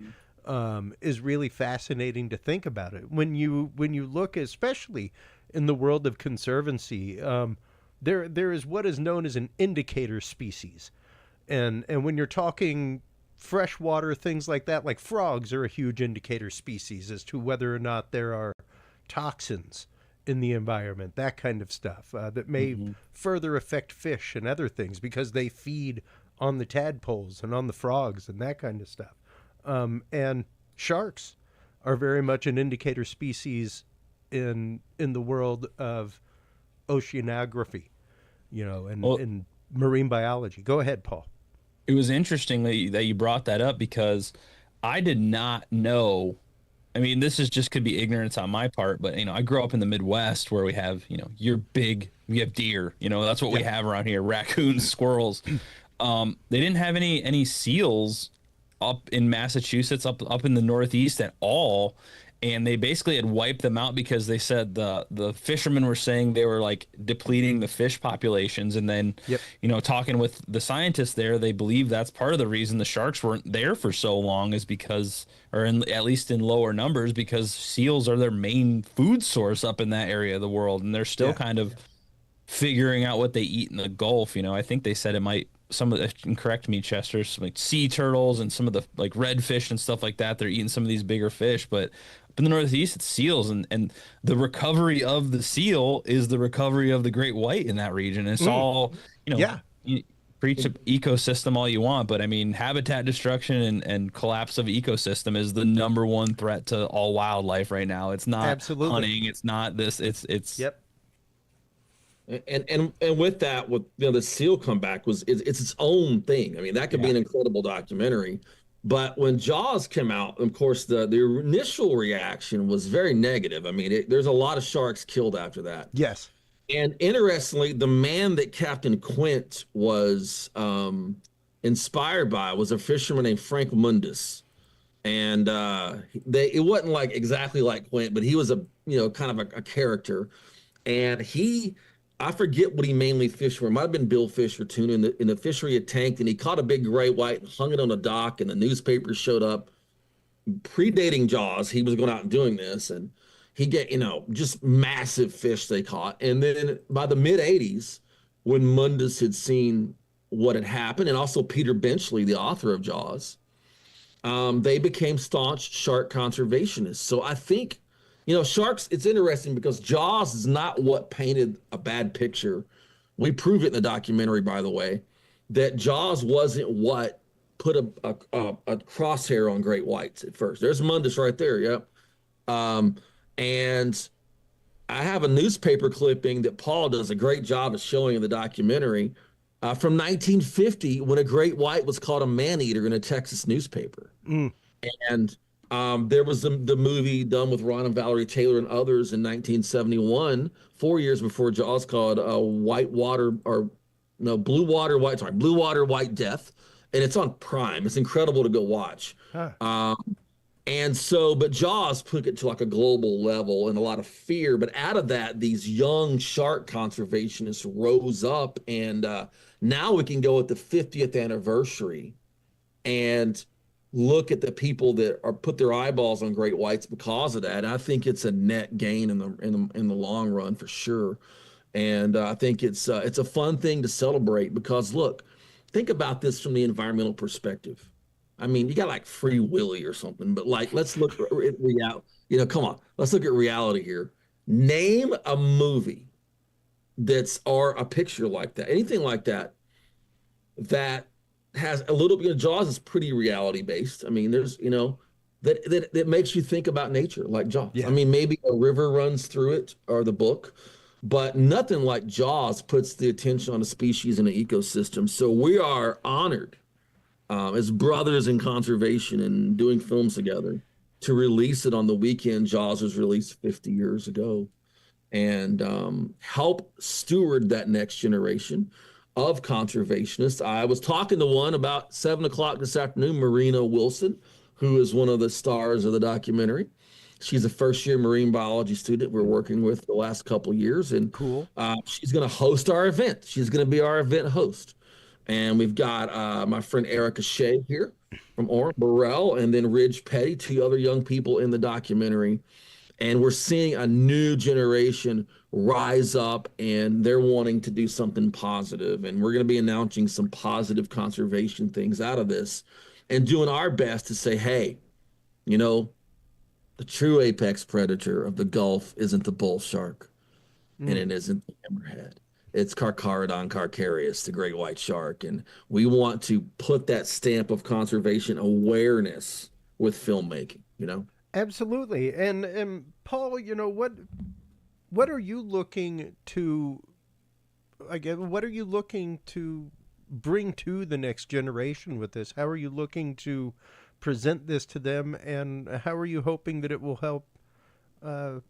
is really fascinating to think about it. When you look, especially in the world of conservancy, there is what is known as an indicator species, and when you're talking freshwater things like that, like frogs are a huge indicator species as to whether or not there are toxins in the environment, that kind of stuff that may further affect fish and other things, because they feed on the tadpoles and on the frogs and that kind of stuff. And sharks are very much an indicator species in the world of oceanography, and marine biology. Go ahead, Paul. It was interesting that you brought that up, because I did not know. I mean, this could be ignorance on my part, but I grew up in the Midwest where we have, we have deer, that's what we have around here, raccoons, squirrels. They didn't have any seals up in Massachusetts, up in the Northeast at all. And they basically had wiped them out because they said the fishermen were saying they were like depleting the fish populations. And then, talking with the scientists there, they believe that's part of the reason the sharks weren't there for so long, is because, or at least in lower numbers, because seals are their main food source up in that area of the world. And they're still kind of figuring out what they eat in the Gulf. I think they said it might, some of the, and correct me, Chester, some like sea turtles and some of the like redfish and stuff like that. They're eating some of these bigger fish, but up in the Northeast, it's seals, and the recovery of the seal is the recovery of the great white in that region. It's all, you preach ecosystem all you want, but I mean, habitat destruction and collapse of ecosystem is the #1 threat to all wildlife right now. It's not hunting. It's not this. It's And with that, with the seal comeback it's its own thing. I mean, that could be an incredible documentary. But when Jaws came out, of course, the initial reaction was very negative. I mean, there's a lot of sharks killed after that. Yes. And interestingly, the man that Captain Quint was inspired by was a fisherman named Frank Mundus. And it wasn't like exactly like Quint, but he was a kind of a character. And I forget what he mainly fished for. It might have been billfish or tuna. In the fishery had tanked, and he caught a big gray white and hung it on a dock, and the newspapers showed up. Predating Jaws, he was going out and doing this, and he get just massive fish they caught. And then by the mid-'80s, when Mundus had seen what had happened, and also Peter Benchley, the author of Jaws, they became staunch shark conservationists. So I think sharks, it's interesting because Jaws is not what painted a bad picture. We prove it in the documentary, by the way. that Jaws wasn't what put a crosshair on great whites at first. There's Mundus right there. Yep. And I have a newspaper clipping that Paul does a great job of showing in the documentary from 1950 when a great white was called a man-eater in a Texas newspaper. And there was the movie done with Ron and Valerie Taylor and others in 1971, 4 years before Jaws, called Blue Water White Death, and it's on Prime. It's incredible to go watch. Huh. But Jaws took it to like a global level and a lot of fear. But out of that, these young shark conservationists rose up, and now we can go at the 50th anniversary and look at the people that are put their eyeballs on great whites because of that. And I think it's a net gain in the long run for sure. And I think it's a fun thing to celebrate because look, think about this from the environmental perspective. I mean, you got like Free Willy or something, but like, let's look at reality. Come on, let's look at reality here. Name a movie or a picture like that, anything like that, that has a little bit of Jaws is pretty reality based. I mean, there's, that makes you think about nature like Jaws. Yeah. I mean, maybe a river runs through it or the book, but nothing like Jaws puts the attention on a species and an ecosystem. So we are honored as brothers in conservation and doing films together to release it on the weekend Jaws was released 50 years ago, and help steward that next generation of conservationists. I was talking to one about 7 o'clock this afternoon, Marina Wilson, who is one of the stars of the documentary. She's a first-year marine biology student we're working with the last couple of years, and cool. She's going to host our event. She's going to be our event host. And we've got my friend Erica Shea here from Orange, Burrell, and then Ridge Petty, 2 other young people in the documentary. And we're seeing a new generation rise up, and they're wanting to do something positive. And we're going to be announcing some positive conservation things out of this and doing our best to say, hey, the true apex predator of the Gulf isn't the bull shark, and it isn't the hammerhead. It's Carcharodon carcharias, the great white shark. And we want to put that stamp of conservation awareness with filmmaking, Absolutely. And Paul, what are you looking to, what are you looking to bring to the next generation with this? How are you looking to present this to them? And how are you hoping that it will help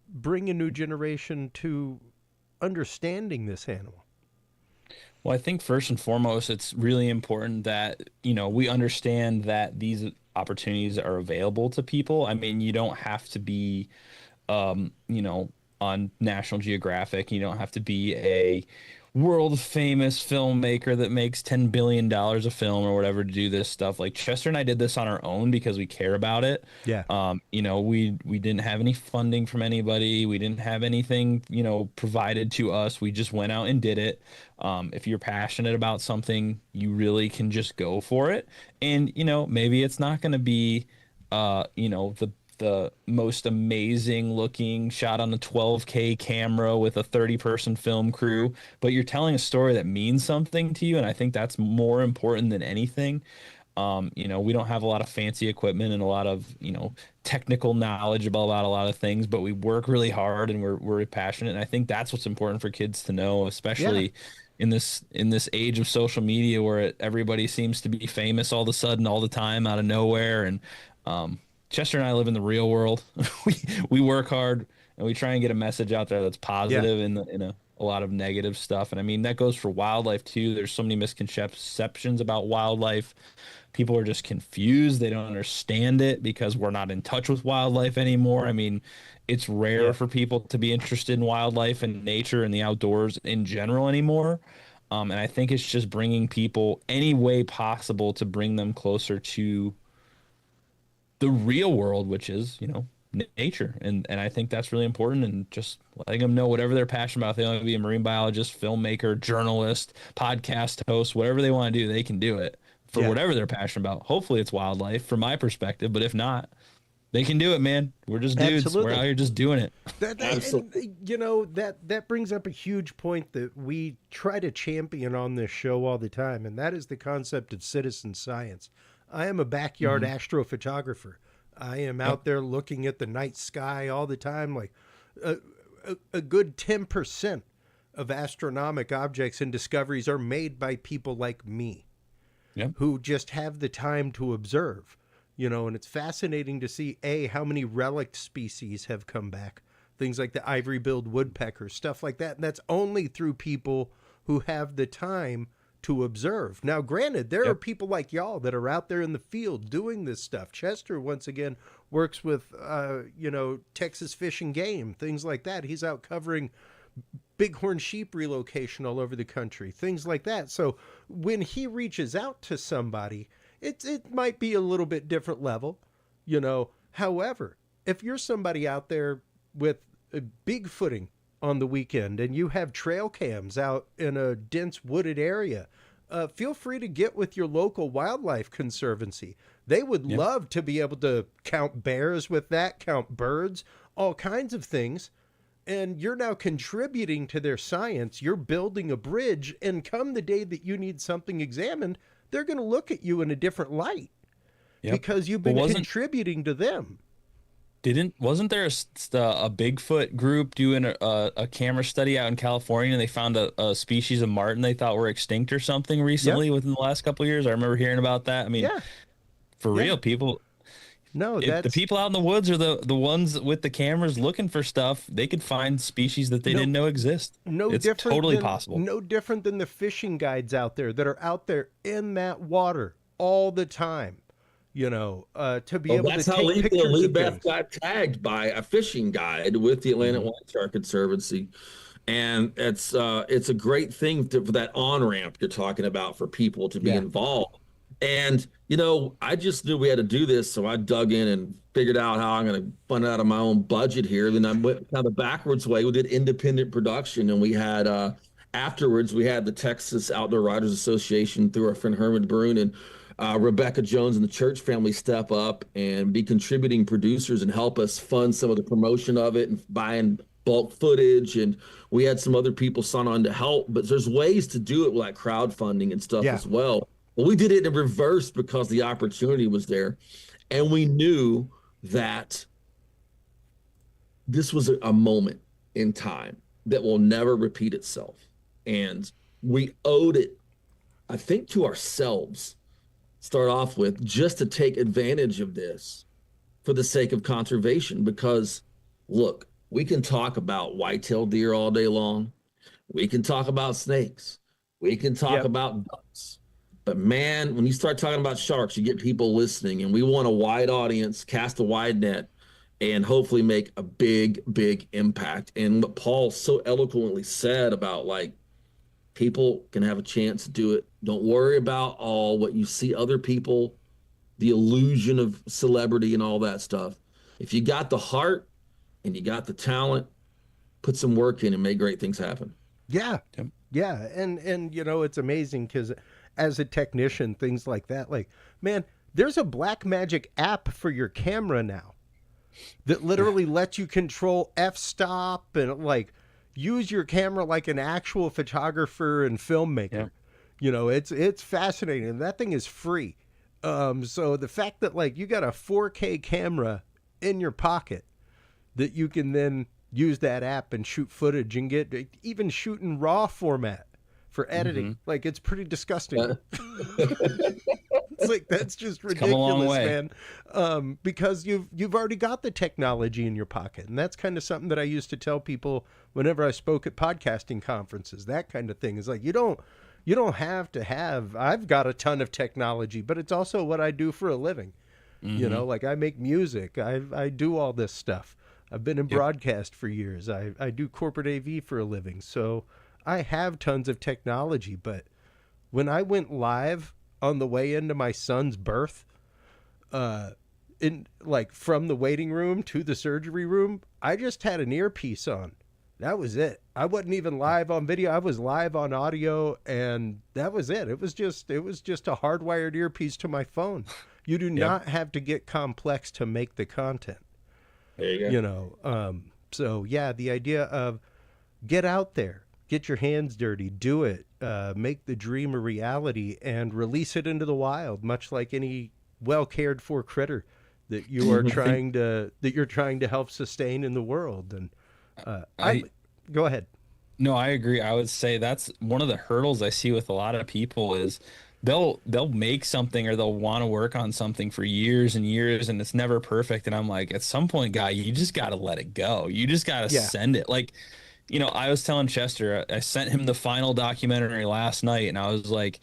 bring a new generation to understanding this animal? Well, I think first and foremost, it's really important that, we understand that these opportunities are available to people. I mean, you don't have to be, on National Geographic. You don't have to be a world famous filmmaker that makes $10 billion a film or whatever to do this stuff. Like Chester and I did this on our own because we care about it. Yeah. We didn't have any funding from anybody. We didn't have anything, provided to us. We just went out and did it. If you're passionate about something, you really can just go for it. And, maybe it's not going to be, the most amazing looking shot on a 12K camera with a 30-person film crew, but you're telling a story that means something to you. And I think that's more important than anything. We don't have a lot of fancy equipment and a lot of, technical knowledge about a lot of things, but we work really hard and we're passionate. And I think that's what's important for kids to know, especially in this age of social media where everybody seems to be famous all of a sudden, all the time, out of nowhere. And, Chester and I live in the real world. we work hard and we try and get a message out there that's positive in a lot of negative stuff. And I mean, that goes for wildlife too. There's so many misconceptions about wildlife. People are just confused. They don't understand it because we're not in touch with wildlife anymore. I mean, it's rare for people to be interested in wildlife and nature and the outdoors in general anymore. And I think it's just bringing people any way possible to bring them closer to the real world, which is, nature. And I think that's really important, and just letting them know whatever they're passionate about. If they want to be a marine biologist, filmmaker, journalist, podcast host, whatever they want to do, they can do it for whatever they're passionate about. Hopefully it's wildlife from my perspective, but if not, They can do it, man. We're just dudes. Absolutely. We're out here just doing it. Absolutely. And, you know, that brings up a huge point that we try to champion on this show all the time, and that is the concept of citizen science. I am a backyard astrophotographer. I am out there looking at the night sky all the time. Like a good 10% of astronomic objects and discoveries are made by people like me, who just have the time to observe. You know, and it's fascinating to see, how many relict species have come back. Things like the ivory-billed woodpecker, stuff like that. And that's only through people who have the time to observe. Now, granted, there are people like y'all that are out there in the field doing this stuff. Chester, once again, works with, Texas Fish and Game, things like that. He's out covering bighorn sheep relocation all over the country, things like that. So when he reaches out to somebody, it might be a little bit different level, you know. However, if you're somebody out there with a big footing on the weekend and you have trail cams out in a dense wooded area, feel free to get with your local wildlife conservancy. They would love to be able to count bears with that, count birds, all kinds of things. And you're now contributing to their science. You're building a bridge, and come the day that you need something examined, they're going to look at you in a different light because you've been contributing to them. Wasn't there a Bigfoot group doing a camera study out in California, and they found a species of marten they thought were extinct or something recently within the last couple of years? I remember hearing about that. I mean, for real, people. No, if the people out in the woods are the ones with the cameras looking for stuff, they could find species that they didn't know exist. It's totally possible. No different than the fishing guides out there that are out there in that water all the time, you know, to be able to take pictures of things. Beth got tagged by a fishing guide with the Atlantic White Shark Conservancy. And it's a great thing for that on-ramp you're talking about for people to be involved. And, you know, I just knew we had to do this, so I dug in and figured out how I'm going to fund it out of my own budget here. Then I went kind of the backwards way. We did independent production, and we had, afterwards, we had the Texas Outdoor Writers Association through our friend Herman Brune and Rebecca Jones and the church family step up and be contributing producers and help us fund some of the promotion of it and buying bulk footage. And we had some other people sign on to help, but there's ways to do it with like crowdfunding and stuff as well. Well, we did it in reverse because the opportunity was there. And we knew that this was a moment in time that will never repeat itself. And we owed it, I think, to ourselves, start off with, just to take advantage of this for the sake of conservation. Because, look, we can talk about white-tailed deer all day long. We can talk about snakes. We can talk about ducks. But man, when you start talking about sharks, you get people listening, and we want a wide audience, cast a wide net, and hopefully make a big, big impact. And what Paul so eloquently said about, like, people can have a chance to do it. Don't worry about all what you see other people, the illusion of celebrity and all that stuff. If you got the heart and you got the talent, put some work in and make great things happen. Yeah. And you know, it's amazing because as a technician, things like that, like, man, there's a Black Magic app for your camera now that literally lets you control f-stop and like use your camera like an actual photographer and filmmaker. You know, it's fascinating, and that thing is free. So the fact that like you got a 4K camera in your pocket that you can then use that app and shoot footage and get even shoot in RAW format for editing. Like, it's pretty disgusting. It's like, that's just ridiculous, man. Because you've already got the technology in your pocket. And that's kind of something that I used to tell people whenever I spoke at podcasting conferences. That kind of thing is like, you don't have to have, I've got a ton of technology, but it's also what I do for a living. You know, like, I make music. I do all this stuff. I've been in broadcast for years. I do corporate AV for a living. So I have tons of technology, but when I went live on the way into my son's birth, in like from the waiting room to the surgery room, I just had an earpiece on That was it. I wasn't even live on video. I was live on audio, and that was it. It was just a hardwired earpiece to my phone. You do not have to get complex to make the content. There you go. You know, so yeah, the idea of get out there, get your hands dirty, do it, make the dream a reality, and release it into the wild, much like any well cared for critter that you are trying to help sustain in the world. And I go ahead. No, I agree. I would say that's one of the hurdles I see with a lot of people is they'll make something or they'll want to work on something for years and years and it's never perfect. And I'm like, at some point, guy, you just got to let it go. You just got to send it. Like, you know, I was telling Chester, I sent him the final documentary last night and I was like,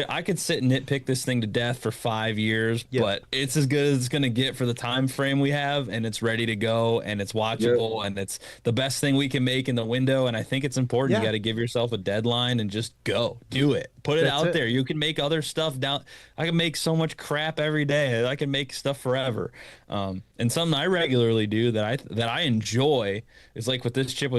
I could sit and nitpick this thing to death for 5 years, but it's as good as it's going to get for the time frame we have, and it's ready to go, and it's watchable, and it's the best thing we can make in the window. And I think it's important. You got to give yourself a deadline and just go do it. Put it out there. You can make other stuff down. I can make so much crap every day. I can make stuff forever. And something I regularly do that I enjoy is like with this trip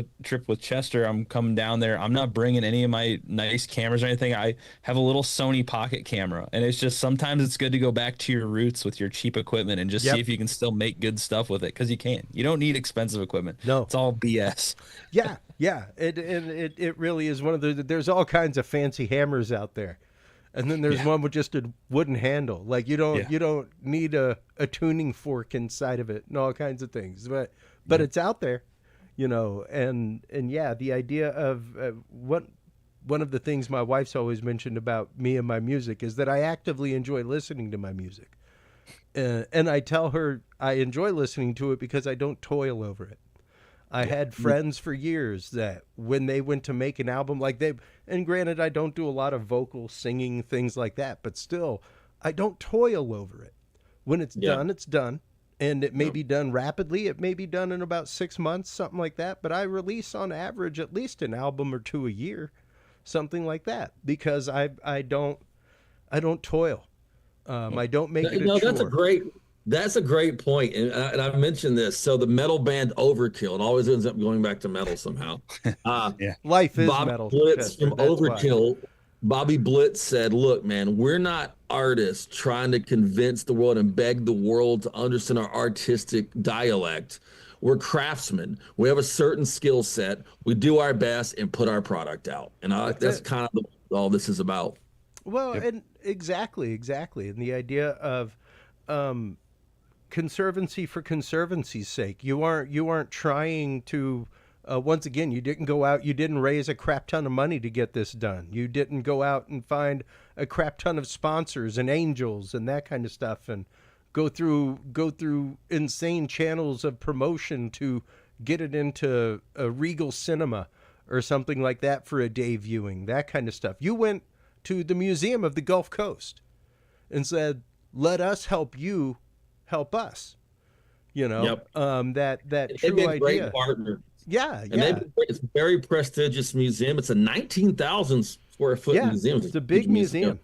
with Chester. I'm coming down there. I'm not bringing any of my nice cameras or anything. I have a little Sony pocket camera, and it's just sometimes it's good to go back to your roots with your cheap equipment and just see if you can still make good stuff with it, because you can. You don't need expensive equipment. No, it's all BS. Yeah. It really is one of the. There's all kinds of fancy hammers out there. And then there's one with just a wooden handle. Like you don't need a tuning fork inside of it and all kinds of things. But it's out there, you know. And yeah, the idea of one of the things my wife's always mentioned about me and my music is that I actively enjoy listening to my music. And I tell her I enjoy listening to it because I don't toil over it. I had friends for years that when they went to make an album, and granted, I don't do a lot of vocal singing, things like that, but still, I don't toil over it. When it's done, it's done. And it may be done rapidly. It may be done in about 6 months, something like that. But I release on average at least an album or two a year, something like that, because I don't toil. I don't make it a chore. That's a great point. And I mentioned this. So the metal band Overkill, it always ends up going back to metal somehow. Life is Bobby metal. Blitz from Overkill. Bobby Blitz said, look, man, we're not artists trying to convince the world and beg the world to understand our artistic dialect. We're craftsmen. We have a certain skill set. We do our best and put our product out. And that's kind of all this is about. Well, and exactly. And the idea of conservancy for conservancy's sake. You aren't trying to once again, you didn't go out, you didn't raise a crap ton of money to get this done. You didn't go out and find a crap ton of sponsors and angels and that kind of stuff and go through insane channels of promotion to get it into a Regal Cinema or something like that for a day viewing, that kind of stuff. You went to the Museum of the Gulf Coast and said, let us help you help us, you know. That true idea. Great partner. It's a very prestigious museum. It's a 19,000 square foot museum. It's a big museum.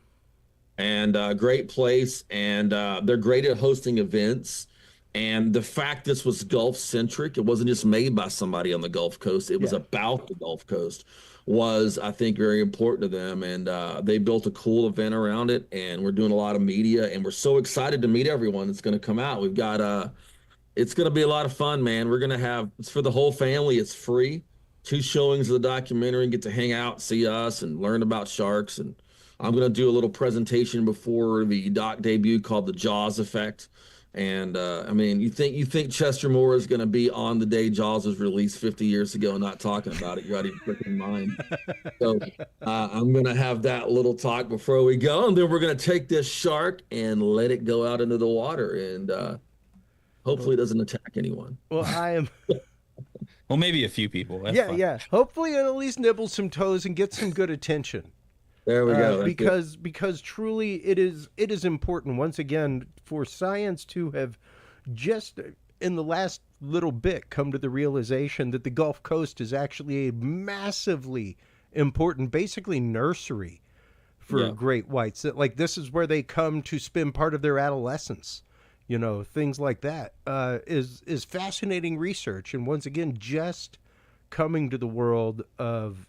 And great place. And they're great at hosting events. And the fact this was Gulf centric, it wasn't just made by somebody on the Gulf Coast. It was about the Gulf Coast, was, I think, very important to them. And they built a cool event around it. And we're doing a lot of media. And we're so excited to meet everyone that's going to come out. We've got, it's going to be a lot of fun, man. We're going to have, it's for the whole family. It's free. 2 showings of the documentary and get to hang out, see us, and learn about sharks. And I'm going to do a little presentation before the doc debut called The Jaws Effect. And I mean, you think Chester Moore is going to be on the day Jaws was released 50 years ago and not talking about it? You're out of your freaking mind. So I'm going to have that little talk before we go, and then we're going to take this shark and let it go out into the water, and hopefully it doesn't attack anyone. Well, I am. Well, maybe a few people. That's fine. Hopefully, it at least nibble some toes and get some good attention. There we go. Because truly it is important, once again, for science to have just in the last little bit come to the realization that the Gulf Coast is actually a massively important, basically nursery for great whites. That, like, this is where they come to spend part of their adolescence. You know, things like that is fascinating research. And once again, just coming to the world of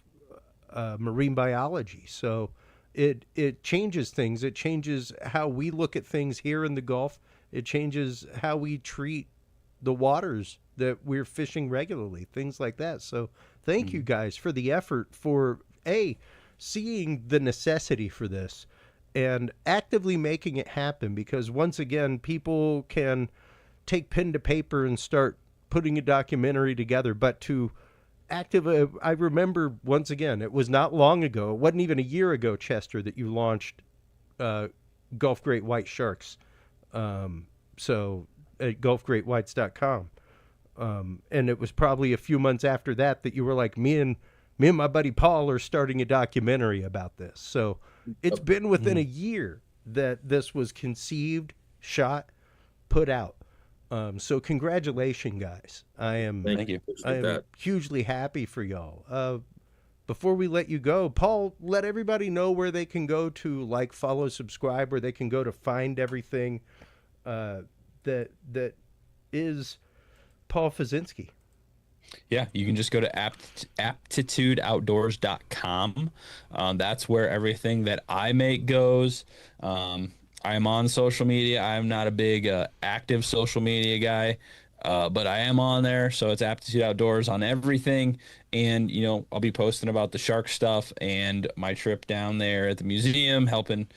marine biology. So it changes things. It changes how we look at things here in the Gulf. It changes how we treat the waters that we're fishing regularly, things like that. So thank you guys for the effort, for seeing the necessity for this and actively making it happen, because once again, people can take pen to paper and start putting a documentary together, but to I remember, once again, it was not long ago, it wasn't even a year ago, Chester, that you launched Gulf Great White Sharks. So at gulfgreatwhites.com. And it was probably a few months after that that you were like, me and my buddy Paul are starting a documentary about this. So it's been within a year that this was conceived, shot, put out. So congratulations, guys. Thank you. I am hugely happy for y'all. Before we let you go, Paul, let everybody know where they can go to like, follow, subscribe, where they can go to find everything that is Paul Fuzinski. Yeah, you can just go to aptitudeoutdoors.com. That's where everything that I make goes. I'm on social media. I'm not a big active social media guy, but I am on there. So it's Aptitude Outdoors on everything. And, you know, I'll be posting about the shark stuff and my trip down there at the museum helping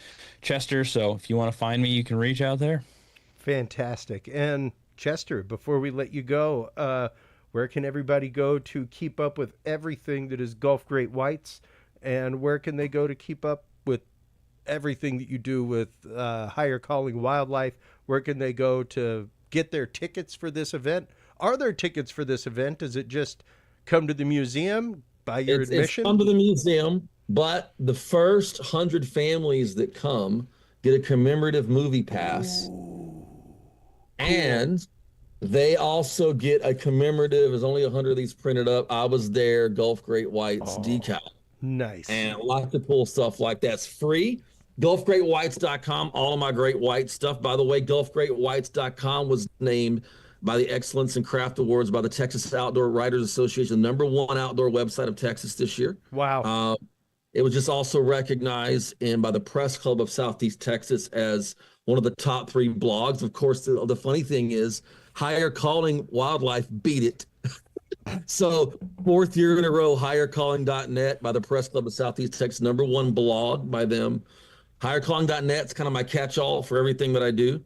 Chester. So if you want to find me, you can reach out there. Fantastic. And Chester, before we let you go, where can everybody go to keep up with everything that is Gulf Great Whites? And where can they go to keep up with everything that you do with Higher Calling Wildlife? Where can they go to get their tickets for this event? Are there tickets for this event? Is it just come to the museum, buy your admission? It's come to the museum, but the first 100 families that come get a commemorative movie pass. Ooh, and they also get a commemorative, there's only 100 of these printed up, I was there, Gulf Great Whites decal. Nice. And lots of cool stuff like that's free. GulfGreatWhites.com, all of my Great White stuff. By the way, GulfGreatWhites.com was named by the Excellence in Craft Awards by the Texas Outdoor Writers Association, #1 outdoor website of Texas this year. Wow. It was just also recognized by the Press Club of Southeast Texas as one of the top 3 blogs. Of course, the funny thing is, Higher Calling Wildlife beat it. So 4th year in a row, highercalling.net by the Press Club of Southeast Texas, #1 blog by them. Highercalling.net is kind of my catch-all for everything that I do.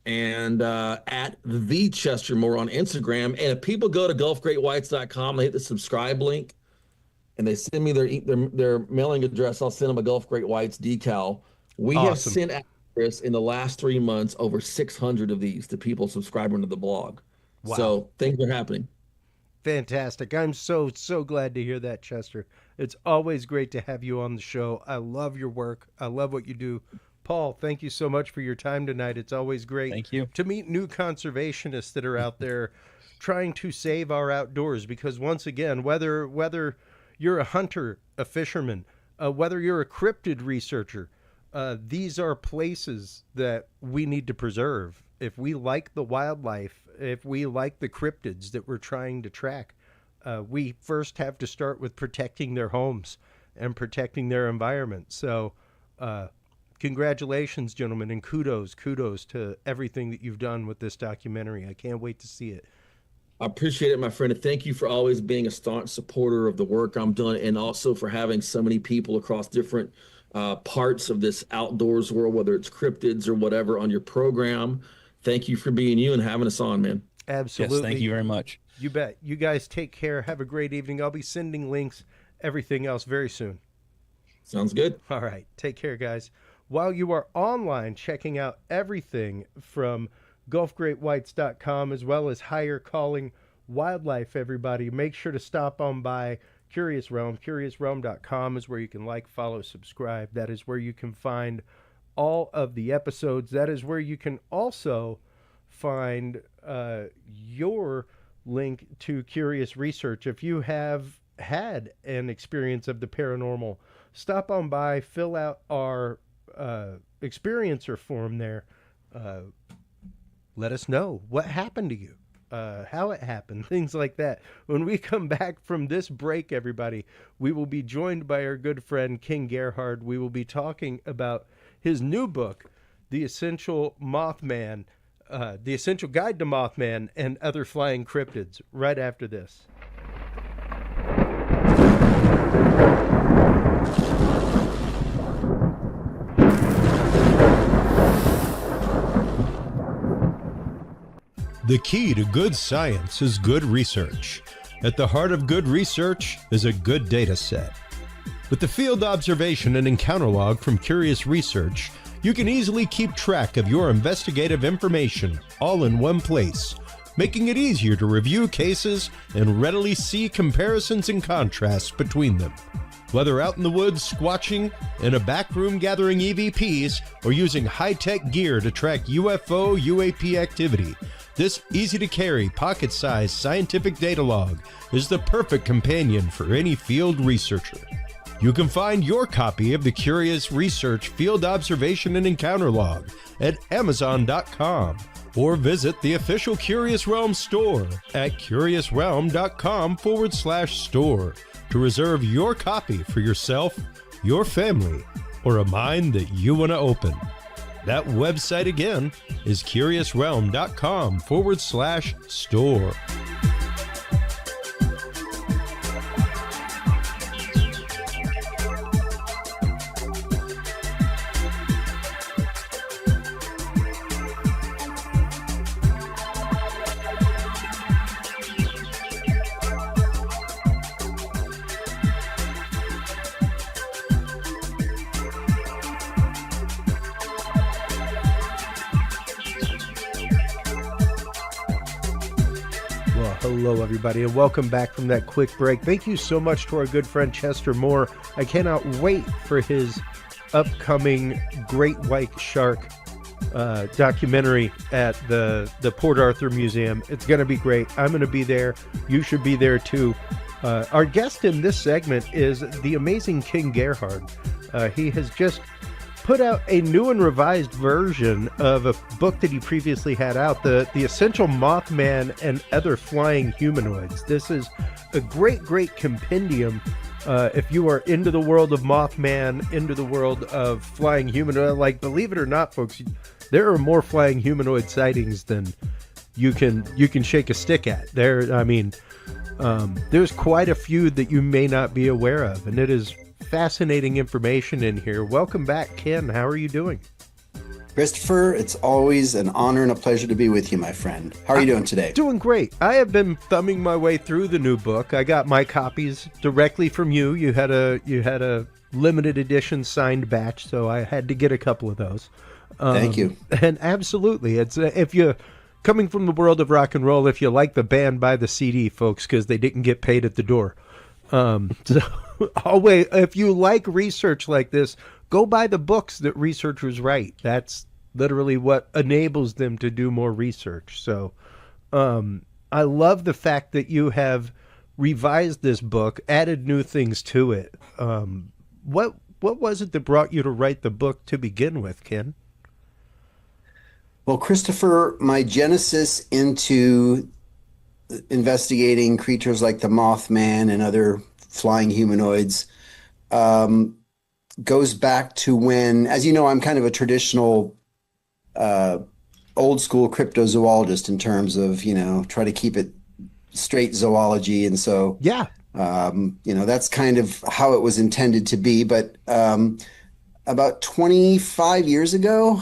And at the Chester Moore on Instagram. And if people go to gulfgreatwhites.com, they hit the subscribe link, and they send me their mailing address, I'll send them a Gulf Great Whites decal. We have sent out, Chris, in the last 3 months, over 600 of these to people subscribing to the blog. Wow. So things are happening. Fantastic. I'm so glad to hear that, Chester. It's always great to have you on the show. I love your work. I love what you do. Paul, thank you so much for your time tonight. It's always great to meet new conservationists that are out there trying to save our outdoors, because once again, whether you're a hunter, a fisherman, whether you're a cryptid researcher, these are places that we need to preserve. If we like the wildlife, if we like the cryptids that we're trying to track, we first have to start with protecting their homes and protecting their environment. So congratulations, gentlemen, and kudos to everything that you've done with this documentary. I can't wait to see it. I appreciate it, my friend. And thank you for always being a staunch supporter of the work I'm doing, and also for having so many people across different parts of this outdoors world, whether it's cryptids or whatever, on your program. Thank you for being you and having us on, man. Absolutely. Yes, thank you very much. You bet. You guys take care. Have a great evening. I'll be sending links, everything else very soon. Sounds good. All right. Take care, guys. While you are online checking out everything from gulfgreatwhites.com as well as Higher Calling Wildlife, everybody, make sure to stop on by Curious Realm. CuriousRealm.com is where you can like, follow, subscribe. That is where you can find all of the episodes. That is where you can also find your link to Curious Research. If you have had an experience of the paranormal, stop on by, fill out our experiencer form there. Let us know what happened to you. how it happened, things like that. When we come back from this break, everybody, we will be joined by our good friend Ken Gerhard. We will be talking about his new book, The Essential Mothman, The Essential Guide to Mothman and Other Flying Cryptids, right after this. The key to good science is good research. At the heart of good research is a good data set. With the field observation and encounter log from Curious Research, you can easily keep track of your investigative information all in one place, making it easier to review cases and readily see comparisons and contrasts between them. Whether out in the woods squatching, in a back room gathering EVPs, or using high-tech gear to track UFO, UAP activity, this easy-to-carry, pocket-sized scientific data log is the perfect companion for any field researcher. You can find your copy of the Curious Research Field Observation and Encounter Log at Amazon.com or visit the official Curious Realm store at curiousrealm.com/store to reserve your copy for yourself, your family, or a mind that you want to open. That website again is curiousrealm.com/store. Hello, everybody, and welcome back from that quick break. Thank you so much to our good friend Chester Moore. I cannot wait for his upcoming Great White Shark documentary at the Port Arthur Museum. It's going to be great. I'm going to be there. You should be there, too. Our guest in this segment is the amazing Ken Gerhard. He has just put out a new and revised version of a book that he previously had out, the Essential Mothman and Other Flying Humanoids. This is a great compendium if you are into the world of Mothman, into the world of flying humanoid. Like, believe it or not, folks, there are more flying humanoid sightings than you can shake a stick at. There's quite a few that you may not be aware of, and it is fascinating information in here. Welcome back, Ken. How are you doing? Christopher, it's always an honor and a pleasure to be with you, my friend. How are you doing today? Doing great. I have been thumbing my way through the new book. I got my copies directly from you. You had a limited edition signed batch, so I had to get a couple of those. Thank you. And absolutely, it's if you coming from the world of rock and roll, if you like the band, buy the CD, folks, because they didn't get paid at the door. So always, if you like research like this, go buy the books that researchers write. That's literally what enables them to do more research. So I love the fact that you have revised this book, added new things to it. What was it that brought you to write the book to begin with, Ken? Well, Christopher, my genesis into investigating creatures like the Mothman and other flying humanoids goes back to when, as you know, I'm kind of a traditional old school cryptozoologist in terms of, try to keep it straight zoology. And so, yeah, that's kind of how it was intended to be. But about 25 years ago,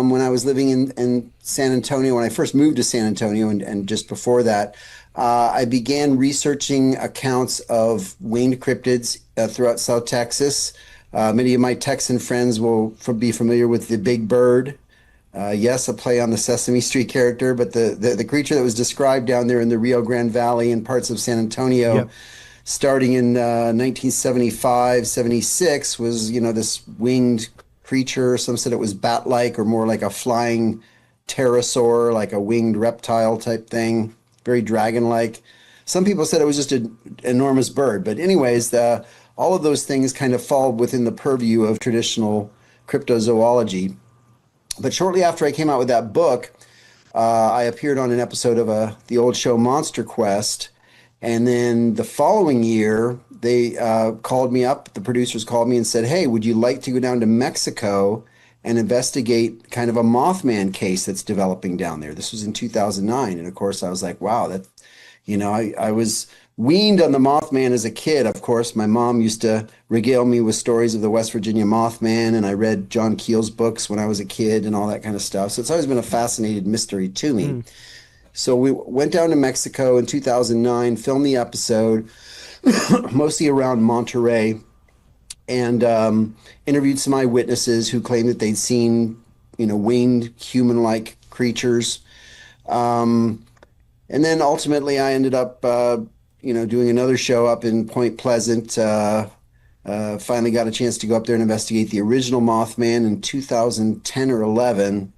when I was living in San Antonio, when I first moved to San Antonio, and just before that, I began researching accounts of winged cryptids throughout South Texas. Many of my Texan friends will be familiar with the Big Bird. Yes, a play on the Sesame Street character, but the creature that was described down there in the Rio Grande Valley and parts of San Antonio, yep, starting in 1975, 76, was, this winged creature. Some said it was bat-like or more like a flying pterosaur, like a winged reptile type thing, very dragon-like. Some people said it was just an enormous bird. But anyways, all of those things kind of fall within the purview of traditional cryptozoology. But shortly after I came out with that book, I appeared on an episode of the old show Monster Quest. And then the following year, they called me up. The producers called me and said, "Hey, would you like to go down to Mexico and investigate kind of a Mothman case that's developing down there?" This was in 2009. And of course, I was like, wow, I was weaned on the Mothman as a kid. Of course, my mom used to regale me with stories of the West Virginia Mothman, and I read John Keel's books when I was a kid and all that kind of stuff. So it's always been a fascinating mystery to me. So we went down to Mexico in 2009, filmed the episode, mostly around Monterrey, and interviewed some eyewitnesses who claimed that they'd seen, winged human-like creatures. And then ultimately I ended up, doing another show up in Point Pleasant. Finally got a chance to go up there and investigate the original Mothman in 2010 or 11.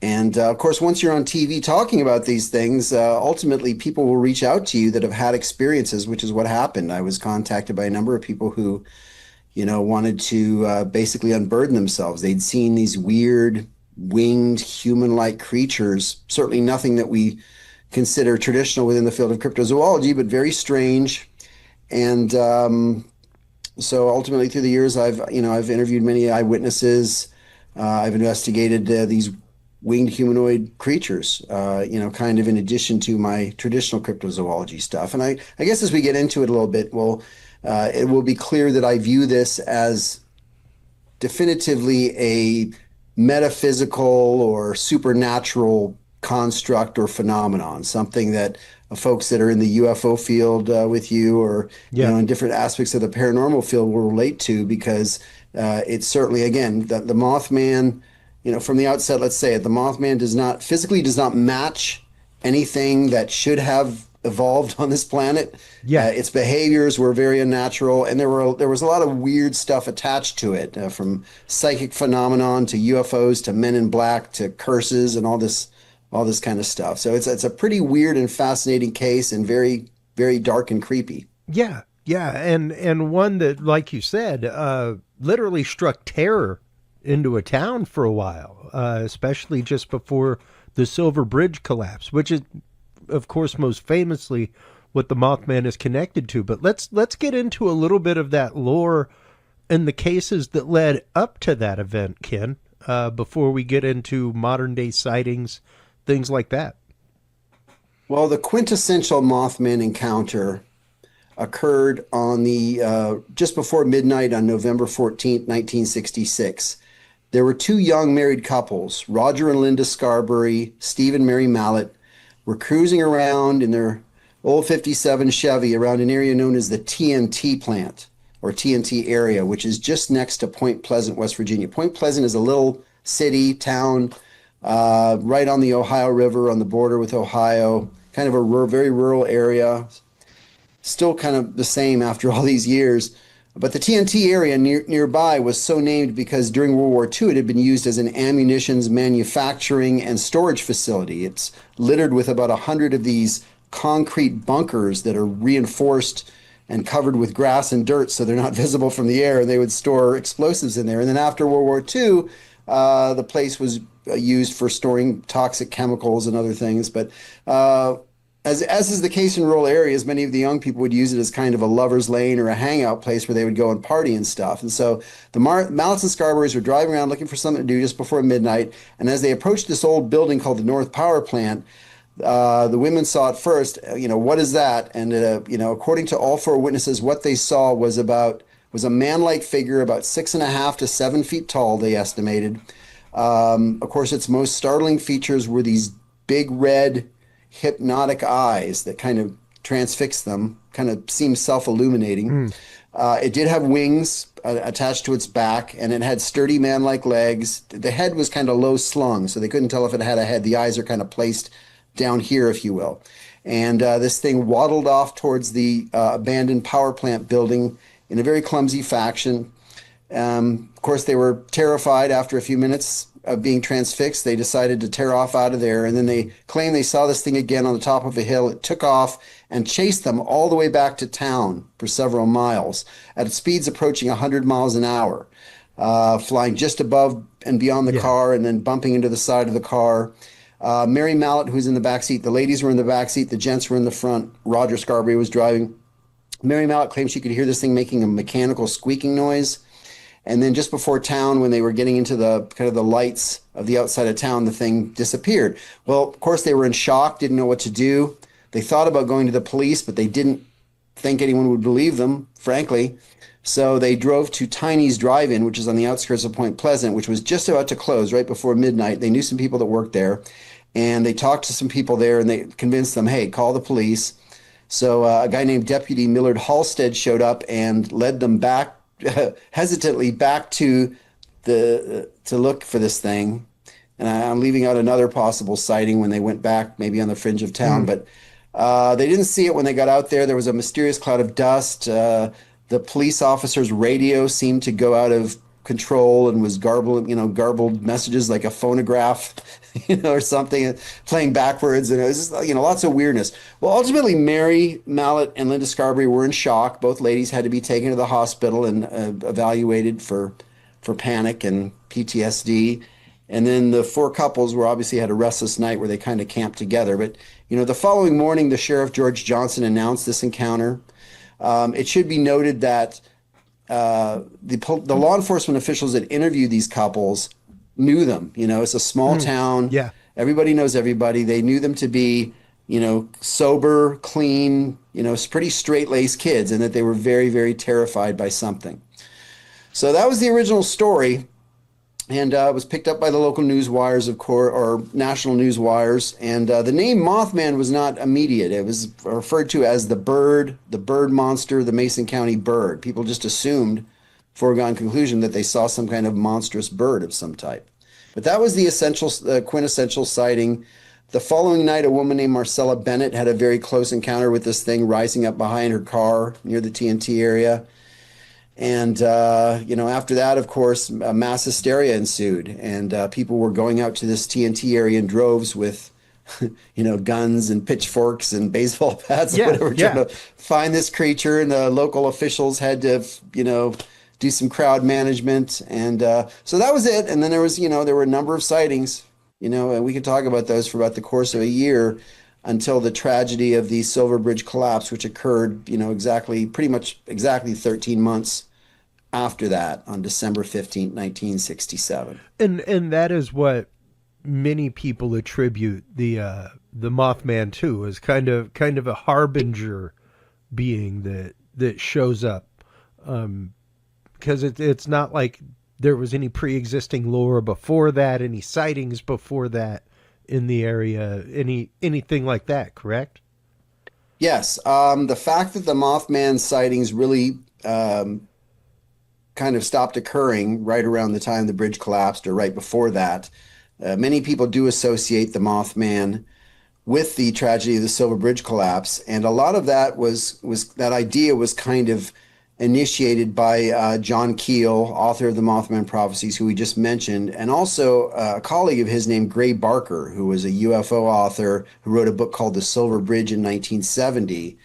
And of course, once you're on TV talking about these things, ultimately people will reach out to you that have had experiences, which is what happened. I was contacted by a number of people who, wanted to basically unburden themselves. They'd seen these weird winged human-like creatures, certainly nothing that we consider traditional within the field of cryptozoology, but very strange. And so ultimately through the years, I've interviewed many eyewitnesses. I've investigated these winged humanoid creatures, kind of in addition to my traditional cryptozoology stuff. And I guess as we get into it a little bit, it will be clear that I view this as definitively a metaphysical or supernatural construct or phenomenon, something that folks that are in the UFO field with you or in different aspects of the paranormal field will relate to, because it's certainly, again, the Mothman, from the outset, let's say it, the Mothman does not match anything that should have evolved on this planet. Its behaviors were very unnatural, and there was a lot of weird stuff attached to it, from psychic phenomenon to UFOs to Men in Black to curses and all this kind of stuff. So it's a pretty weird and fascinating case, and very, very dark and creepy. Yeah, and one that, like you said, literally struck terror into a town for a while, especially just before the Silver Bridge collapse, which is, of course, most famously what the Mothman is connected to. But let's get into a little bit of that lore and the cases that led up to that event, Ken, before we get into modern day sightings, things like that. Well, the quintessential Mothman encounter occurred on the just before midnight on November 14th, 1966. There were two young married couples, Roger and Linda Scarberry, Steve and Mary Mallett, were cruising around in their old 57 Chevy around an area known as the TNT plant, or TNT area, which is just next to Point Pleasant, West Virginia. Point Pleasant is a little town, right on the Ohio River on the border with Ohio, kind of a very rural area, still kind of the same after all these years. But the TNT area nearby was so named because during World War II, it had been used as an ammunitions manufacturing and storage facility. It's littered with about 100 of these concrete bunkers that are reinforced and covered with grass and dirt so they're not visible from the air, and they would store explosives in there. And then after World War II, the place was used for storing toxic chemicals and other things. But as is the case in rural areas, many of the young people would use it as kind of a lover's lane or a hangout place where they would go and party and stuff. And so the Mallets and Scarberrys were driving around looking for something to do just before midnight. And as they approached this old building called the North Power Plant, the women saw it first. What is that? And according to all four witnesses, what they saw was a man-like figure about 6.5 to 7 feet tall, they estimated. Of course, its most startling features were these big red hypnotic eyes that kind of transfix them, kind of seem self-illuminating. It did have wings attached to its back, and it had sturdy man-like legs. The head was kind of low slung, so they couldn't tell if it had a head. The eyes are kind of placed down here, if you will. And this thing waddled off towards the abandoned power plant building in a very clumsy fashion. Of course, they were terrified after a few minutes of being transfixed. They decided to tear off out of there, and then they claimed they saw this thing again on the top of a hill. It took off and chased them all the way back to town for several miles at speeds approaching 100 miles an hour, flying just above and beyond the car and then bumping into the side of the car. Mary Mallett, who's in the back seat, the ladies were in the back seat, the gents were in the front. Roger Scarborough was driving. Mary Mallett claimed she could hear this thing making a mechanical squeaking noise. And then just before town, when they were getting into the kind of the lights of the outside of town, the thing disappeared. Well, of course, they were in shock, didn't know what to do. They thought about going to the police, but they didn't think anyone would believe them, frankly. So they drove to Tiny's Drive-In, which is on the outskirts of Point Pleasant, which was just about to close right before midnight. They knew some people that worked there, and they talked to some people there, and they convinced them, hey, call the police. So a guy named Deputy Millard Halstead showed up and led them back, hesitantly back to look for this thing. And I'm leaving out another possible sighting when they went back, maybe on the fringe of town, but they didn't see it when they got out there. There was a mysterious cloud of dust. The police officer's radio seemed to go out of control and was garbled messages like a phonograph, or something, playing backwards. And it was just, lots of weirdness. Well, ultimately, Mary Mallett and Linda Scarborough were in shock. Both ladies had to be taken to the hospital and evaluated for panic and PTSD. And then the four couples were obviously had a restless night where they kind of camped together. But, the following morning, the Sheriff George Johnson announced this encounter. It should be noted that the law enforcement officials that interviewed these couples knew them. It's a small town. Yeah. Everybody knows everybody. They knew them to be, sober, clean, pretty straight-laced kids, and that they were very, very terrified by something. So that was the original story. And it was picked up by the local news wires, of course, or national news wires. And the name Mothman was not immediate. It was referred to as the bird monster, the Mason County bird. People just assumed, foregone conclusion, that they saw some kind of monstrous bird of some type. But that was the quintessential sighting. The following night, a woman named Marcella Bennett had a very close encounter with this thing rising up behind her car near the TNT area. And, after that, of course, mass hysteria ensued, and people were going out to this TNT area in droves with, guns and pitchforks and baseball bats, and whatever, trying to find this creature. And the local officials had to, do some crowd management. And so that was it. And then there was, there were a number of sightings, and we could talk about those for about the course of a year until the tragedy of the Silver Bridge collapse, which occurred, pretty much exactly 13 months after that, on December 15th, 1967. And that is what many people attribute the Mothman to, as kind of a harbinger being that shows up, because it's not like there was any pre-existing lore before that, any sightings before that in the area, anything like that, correct? Yes. The fact that the Mothman sightings really kind of stopped occurring right around the time the bridge collapsed, or right before that. Many people do associate the Mothman with the tragedy of the Silver Bridge collapse, and a lot of that was that idea was kind of initiated by John Keel, author of the Mothman Prophecies, who we just mentioned, and also a colleague of his named Gray Barker, who was a UFO author who wrote a book called The Silver Bridge in 1970.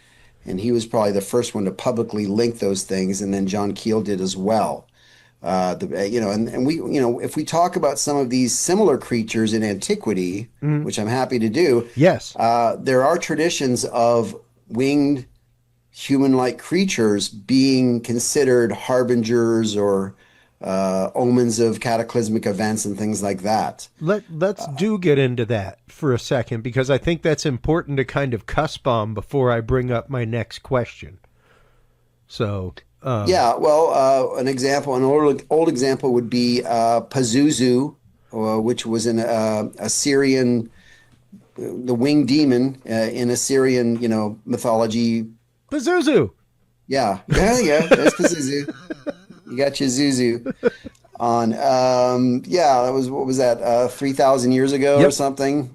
And he was probably the first one to publicly link those things, and then John Keel did as well. And we, if we talk about some of these similar creatures in antiquity, which I'm happy to do, yes, there are traditions of winged human-like creatures being considered harbingers or omens of cataclysmic events and things like that. Let's get into that for a second, because I think that's important to kind of cusp on before I bring up my next question. So an example, an old example would be Pazuzu, which was in Assyrian, the winged demon in Assyrian, mythology. Pazuzu. Yeah, there's Pazuzu. You got your Zuzu on. That was, what was that? 3,000 years ago or something,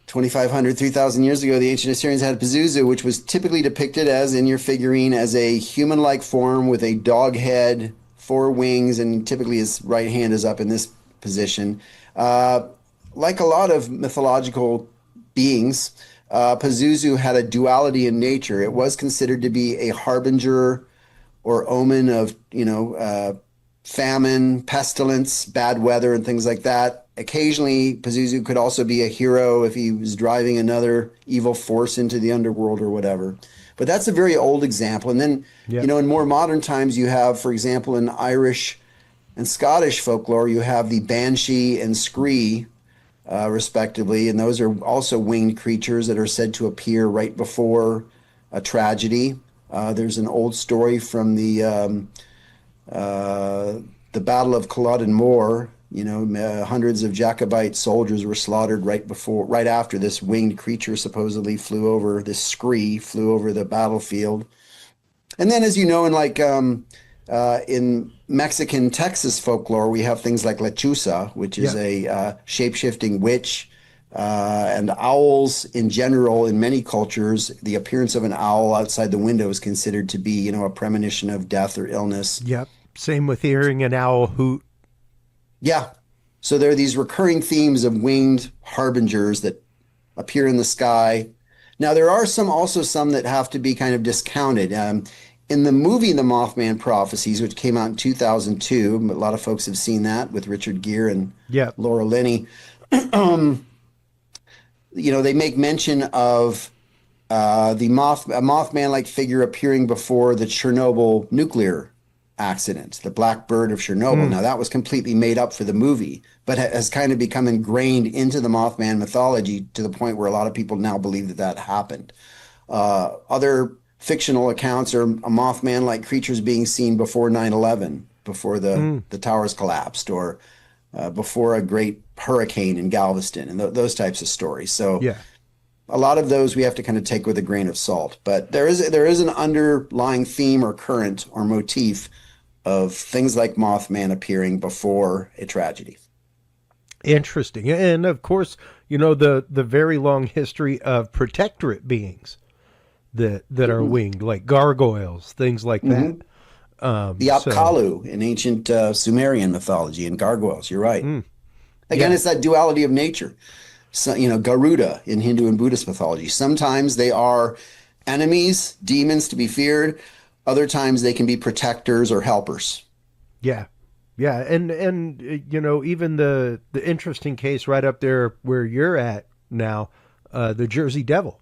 2,500, 3,000 years ago, the ancient Assyrians had Pazuzu, which was typically depicted as, in your figurine, as a human-like form with a dog head, 4 wings, and typically his right hand is up in this position. Like a lot of mythological beings, Pazuzu had a duality in nature. It was considered to be a harbinger or omen of, famine, pestilence, bad weather, and things like that. occasionally Pazuzu could also be a hero if he was driving another evil force into the underworld or whatever. But that's a very old example. And then, Yeah. you know, in more modern times, you have, for example, in Irish and Scottish folklore, you have the banshee and scree, respectively, and those are also winged creatures that are said to appear right before a tragedy. There's an old story from the Battle of Culloden Moor. You know, hundreds of Jacobite soldiers were slaughtered right after this winged creature supposedly flew over, this scree flew over the battlefield. And then, as you know, in Mexican Texas folklore, we have things like lechuza, which is a shape-shifting witch, and owls in general. In many cultures, the appearance of an owl outside the window is considered to be, you know, a premonition of death or illness. Yep. Same with hearing an owl hoot. Yeah. So there are these recurring themes of winged harbingers that appear in the sky. Now, there are also some that have to be kind of discounted. In the movie The Mothman Prophecies, which came out in 2002, a lot of folks have seen that with Richard Gere and Laura Linney, you know, they make mention of a Mothman-like figure appearing before the Chernobyl nuclear accident, the Black Bird of Chernobyl. Now, that was completely made up for the movie, but has kind of become ingrained into the Mothman mythology to the point where a lot of people now believe that happened. Other fictional accounts are a Mothman-like creatures being seen before 9/11, before the towers collapsed, or before a great hurricane in Galveston, and those types of stories. So a lot of those we have to kind of take with a grain of salt. But there is an underlying theme or current or motif of things like Mothman appearing before a tragedy. Interesting. And of course, you know, the very long history of protectorate beings that are winged, like gargoyles, things like that. The Apkallu in ancient Sumerian mythology, and gargoyles, you're right. Again, it's that duality of nature. So, you know, Garuda in Hindu and Buddhist mythology. Sometimes they are enemies, demons to be feared. Other times they can be protectors or helpers. Yeah. And you know, even the interesting case right up there where you're at now, the Jersey Devil.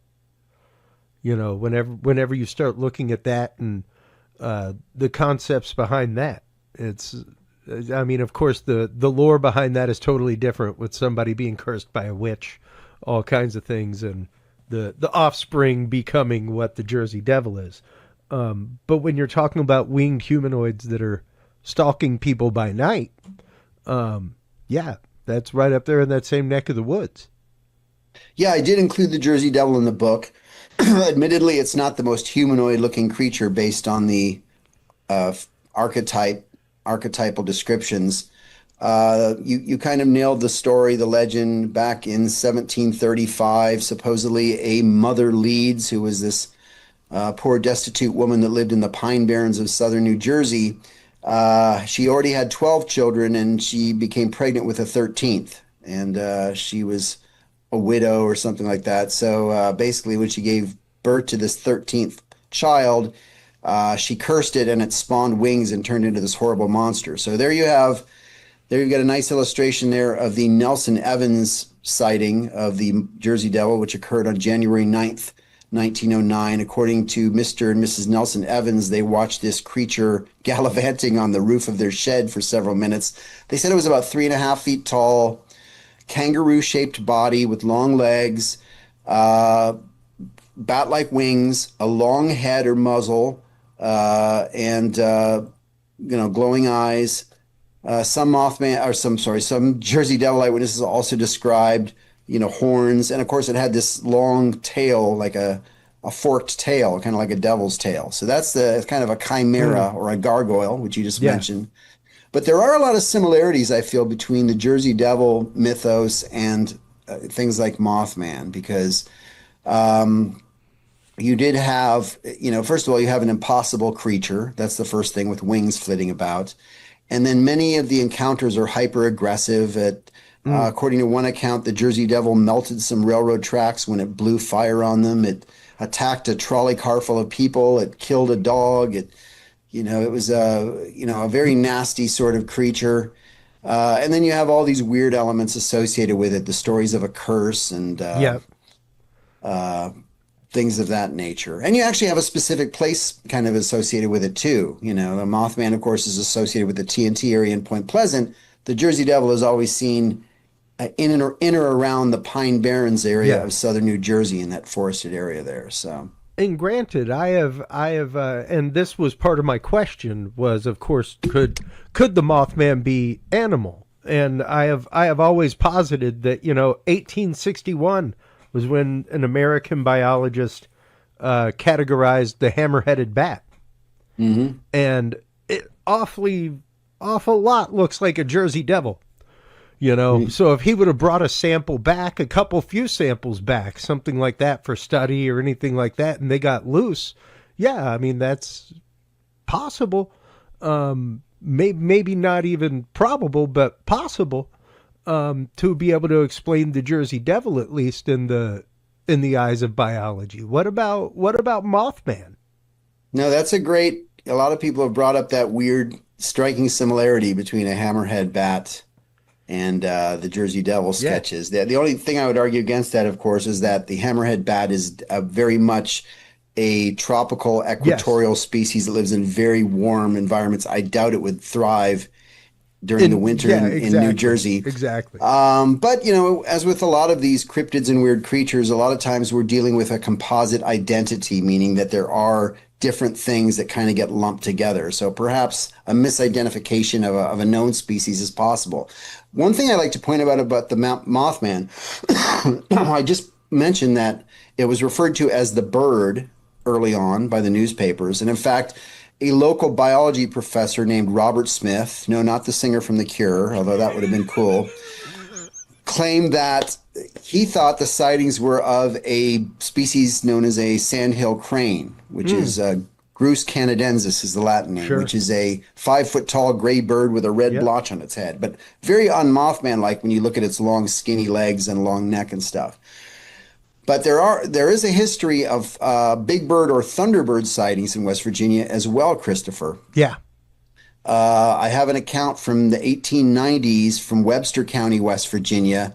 You know, whenever you start looking at that and the concepts behind that, I mean, of course, the lore behind that is totally different, with somebody being cursed by a witch, all kinds of things, and the offspring becoming what the Jersey Devil is. But when you're talking about winged humanoids that are stalking people by night, that's right up there in that same neck of the woods. Yeah, I did include the Jersey Devil in the book. Admittedly, it's not the most humanoid-looking creature based on the archetypal descriptions. You kind of nailed the story, the legend. Back in 1735, supposedly a Mother Leeds, who was this poor destitute woman that lived in the Pine Barrens of southern New Jersey. She already had 12 children, and she became pregnant with a 13th, and she was a widow or something like that. So basically, when she gave birth to this 13th child, she cursed it, and it spawned wings and turned into this horrible monster. So there you've got a nice illustration there of the Nelson Evans sighting of the Jersey Devil, which occurred on January 9th, 1909. According to Mr. and Mrs. Nelson Evans, they watched this creature gallivanting on the roof of their shed for several minutes. They said it was about 3.5 feet tall, kangaroo-shaped body with long legs, bat-like wings, a long head or muzzle, and glowing eyes. Some Jersey Devil eyewitnesses also described, horns, and of course it had this long tail, like a forked tail, kind of like a devil's tail. So that's kind of a chimera or a gargoyle, which you just mentioned. But there are a lot of similarities, I feel, between the Jersey Devil mythos and things like Mothman, because you did have, first of all, you have an impossible creature. That's the first thing, with wings flitting about. And then many of the encounters are hyper aggressive. According to one account, the Jersey Devil melted some railroad tracks when it blew fire on them. It attacked a trolley car full of people. It killed a dog. It was a very nasty sort of creature. And then you have all these weird elements associated with it, the stories of a curse and Yeah. things of that nature. And you actually have a specific place kind of associated with it too. You know, the Mothman, of course, is associated with the TNT area in Point Pleasant. The Jersey Devil is always seen in or around the Pine Barrens area of southern New Jersey, in that forested area there. So, and granted, I have, and this was part of my question was, of course, could the Mothman be animal? And I have always posited that 1861 was when an American biologist categorized the hammer-headed bat, and it awful lot looks like a Jersey Devil. So if he would have brought a sample back, few samples back, something like that for study or anything like that, and they got loose, yeah, I mean, that's possible. Maybe not even probable, but possible, to be able to explain the Jersey Devil, at least in the eyes of biology. What about Mothman? No, that's a lot of people have brought up that weird, striking similarity between a hammerhead bat and the Jersey Devil sketches. The only thing I would argue against that, of course, is that the hammerhead bat is very much a tropical equatorial species that lives in very warm environments. I doubt it would thrive during the winter in New Jersey. Exactly. But, as with a lot of these cryptids and weird creatures, a lot of times we're dealing with a composite identity, meaning that there are different things that kind of get lumped together. So perhaps a misidentification of a known species is possible. One thing I like to point out about the Mothman, I just mentioned that it was referred to as the bird early on by the newspapers. And in fact, a local biology professor named Robert Smith, no, not the singer from The Cure, although that would have been cool, claimed that he thought the sightings were of a species known as a sandhill crane, which is Grus canadensis is the Latin name, which is a 5-foot-tall gray bird with a red blotch on its head, but very un-Mothman-like when you look at its long, skinny legs and long neck and stuff. But there is a history of big bird or thunderbird sightings in West Virginia as well, Christopher. Yeah. I have an account from the 1890s from Webster County, West Virginia.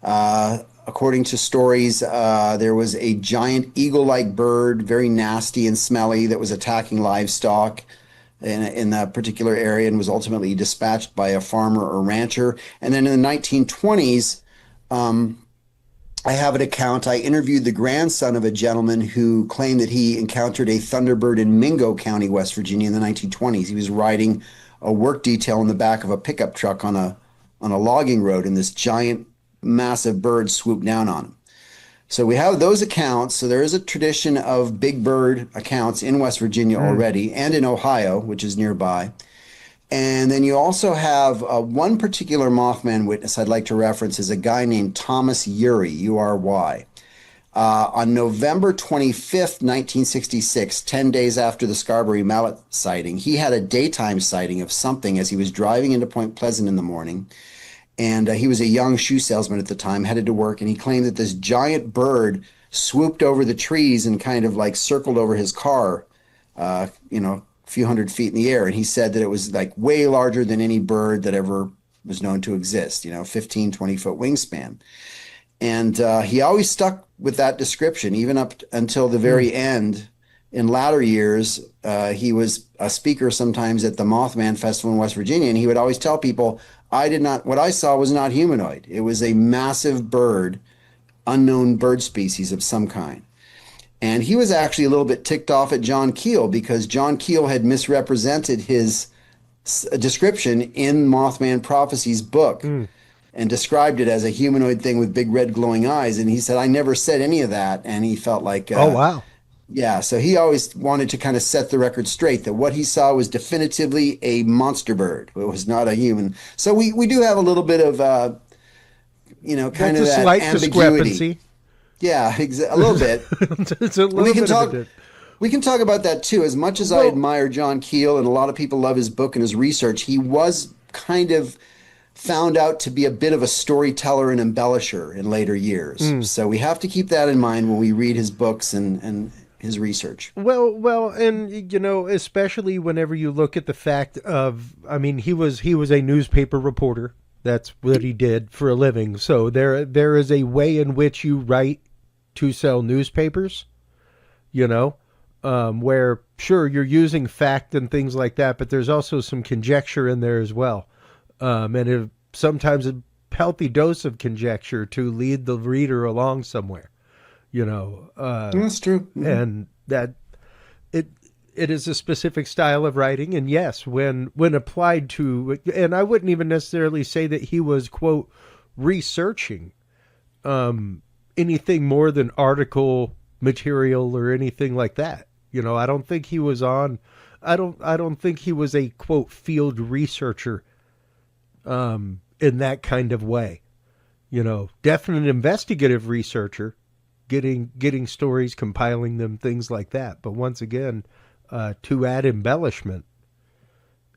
According to stories, there was a giant eagle-like bird, very nasty and smelly, that was attacking livestock in that particular area and was ultimately dispatched by a farmer or rancher. And then in the 1920s, I have an account. I interviewed the grandson of a gentleman who claimed that he encountered a thunderbird in Mingo County, West Virginia in the 1920s. He was riding a work detail in the back of a pickup truck on a logging road, and this giant, massive bird swooped down on him. So we have those accounts. So there is a tradition of big bird accounts in West Virginia already, and in Ohio, which is nearby. And then you also have one particular Mothman witness I'd like to reference is a guy named Thomas Urey, U-R-Y. On November 25th, 1966, 10 days after the Scarberry Mallet sighting, he had a daytime sighting of something as he was driving into Point Pleasant in the morning. And he was a young shoe salesman at the time, headed to work, and he claimed that this giant bird swooped over the trees and kind of like circled over his car, few hundred feet in the air. And he said that it was like way larger than any bird that ever was known to exist, 15, 20-foot wingspan. And he always stuck with that description, even up until the very end. In latter years, he was a speaker sometimes at the Mothman Festival in West Virginia, and he would always tell people, what I saw was not humanoid. It was a massive bird, unknown bird species of some kind. And he was actually a little bit ticked off at John Keel because John Keel had misrepresented his description in Mothman Prophecy's book and described it as a humanoid thing with big red glowing eyes. And he said, I never said any of that. And he felt like, oh, wow. Yeah, so he always wanted to kind of set the record straight that what he saw was definitively a monster bird. It was not a human. So we do have a little bit of, kind of that slight ambiguity. Discrepancy. Yeah, a little bit. It's a little we can talk about that too. As much as I admire John Keel and a lot of people love his book and his research, he was kind of found out to be a bit of a storyteller and embellisher in later years. So we have to keep that in mind when we read his books and his research. Well, and especially whenever you look at the fact of, I mean, he was a newspaper reporter. That's what he did for a living. So there is a way in which you write to sell newspapers, where sure you're using fact and things like that, but there's also some conjecture in there as well, and sometimes a healthy dose of conjecture to lead the reader along somewhere. That's true. Mm-hmm. And that it is a specific style of writing. And yes, when applied to, and I wouldn't even necessarily say that he was, quote, researching anything more than article material or anything like that. I don't think he was I don't think he was a, quote, field researcher in that kind of way. Definite investigative researcher, getting stories, compiling them, things like that. But once again, to add embellishment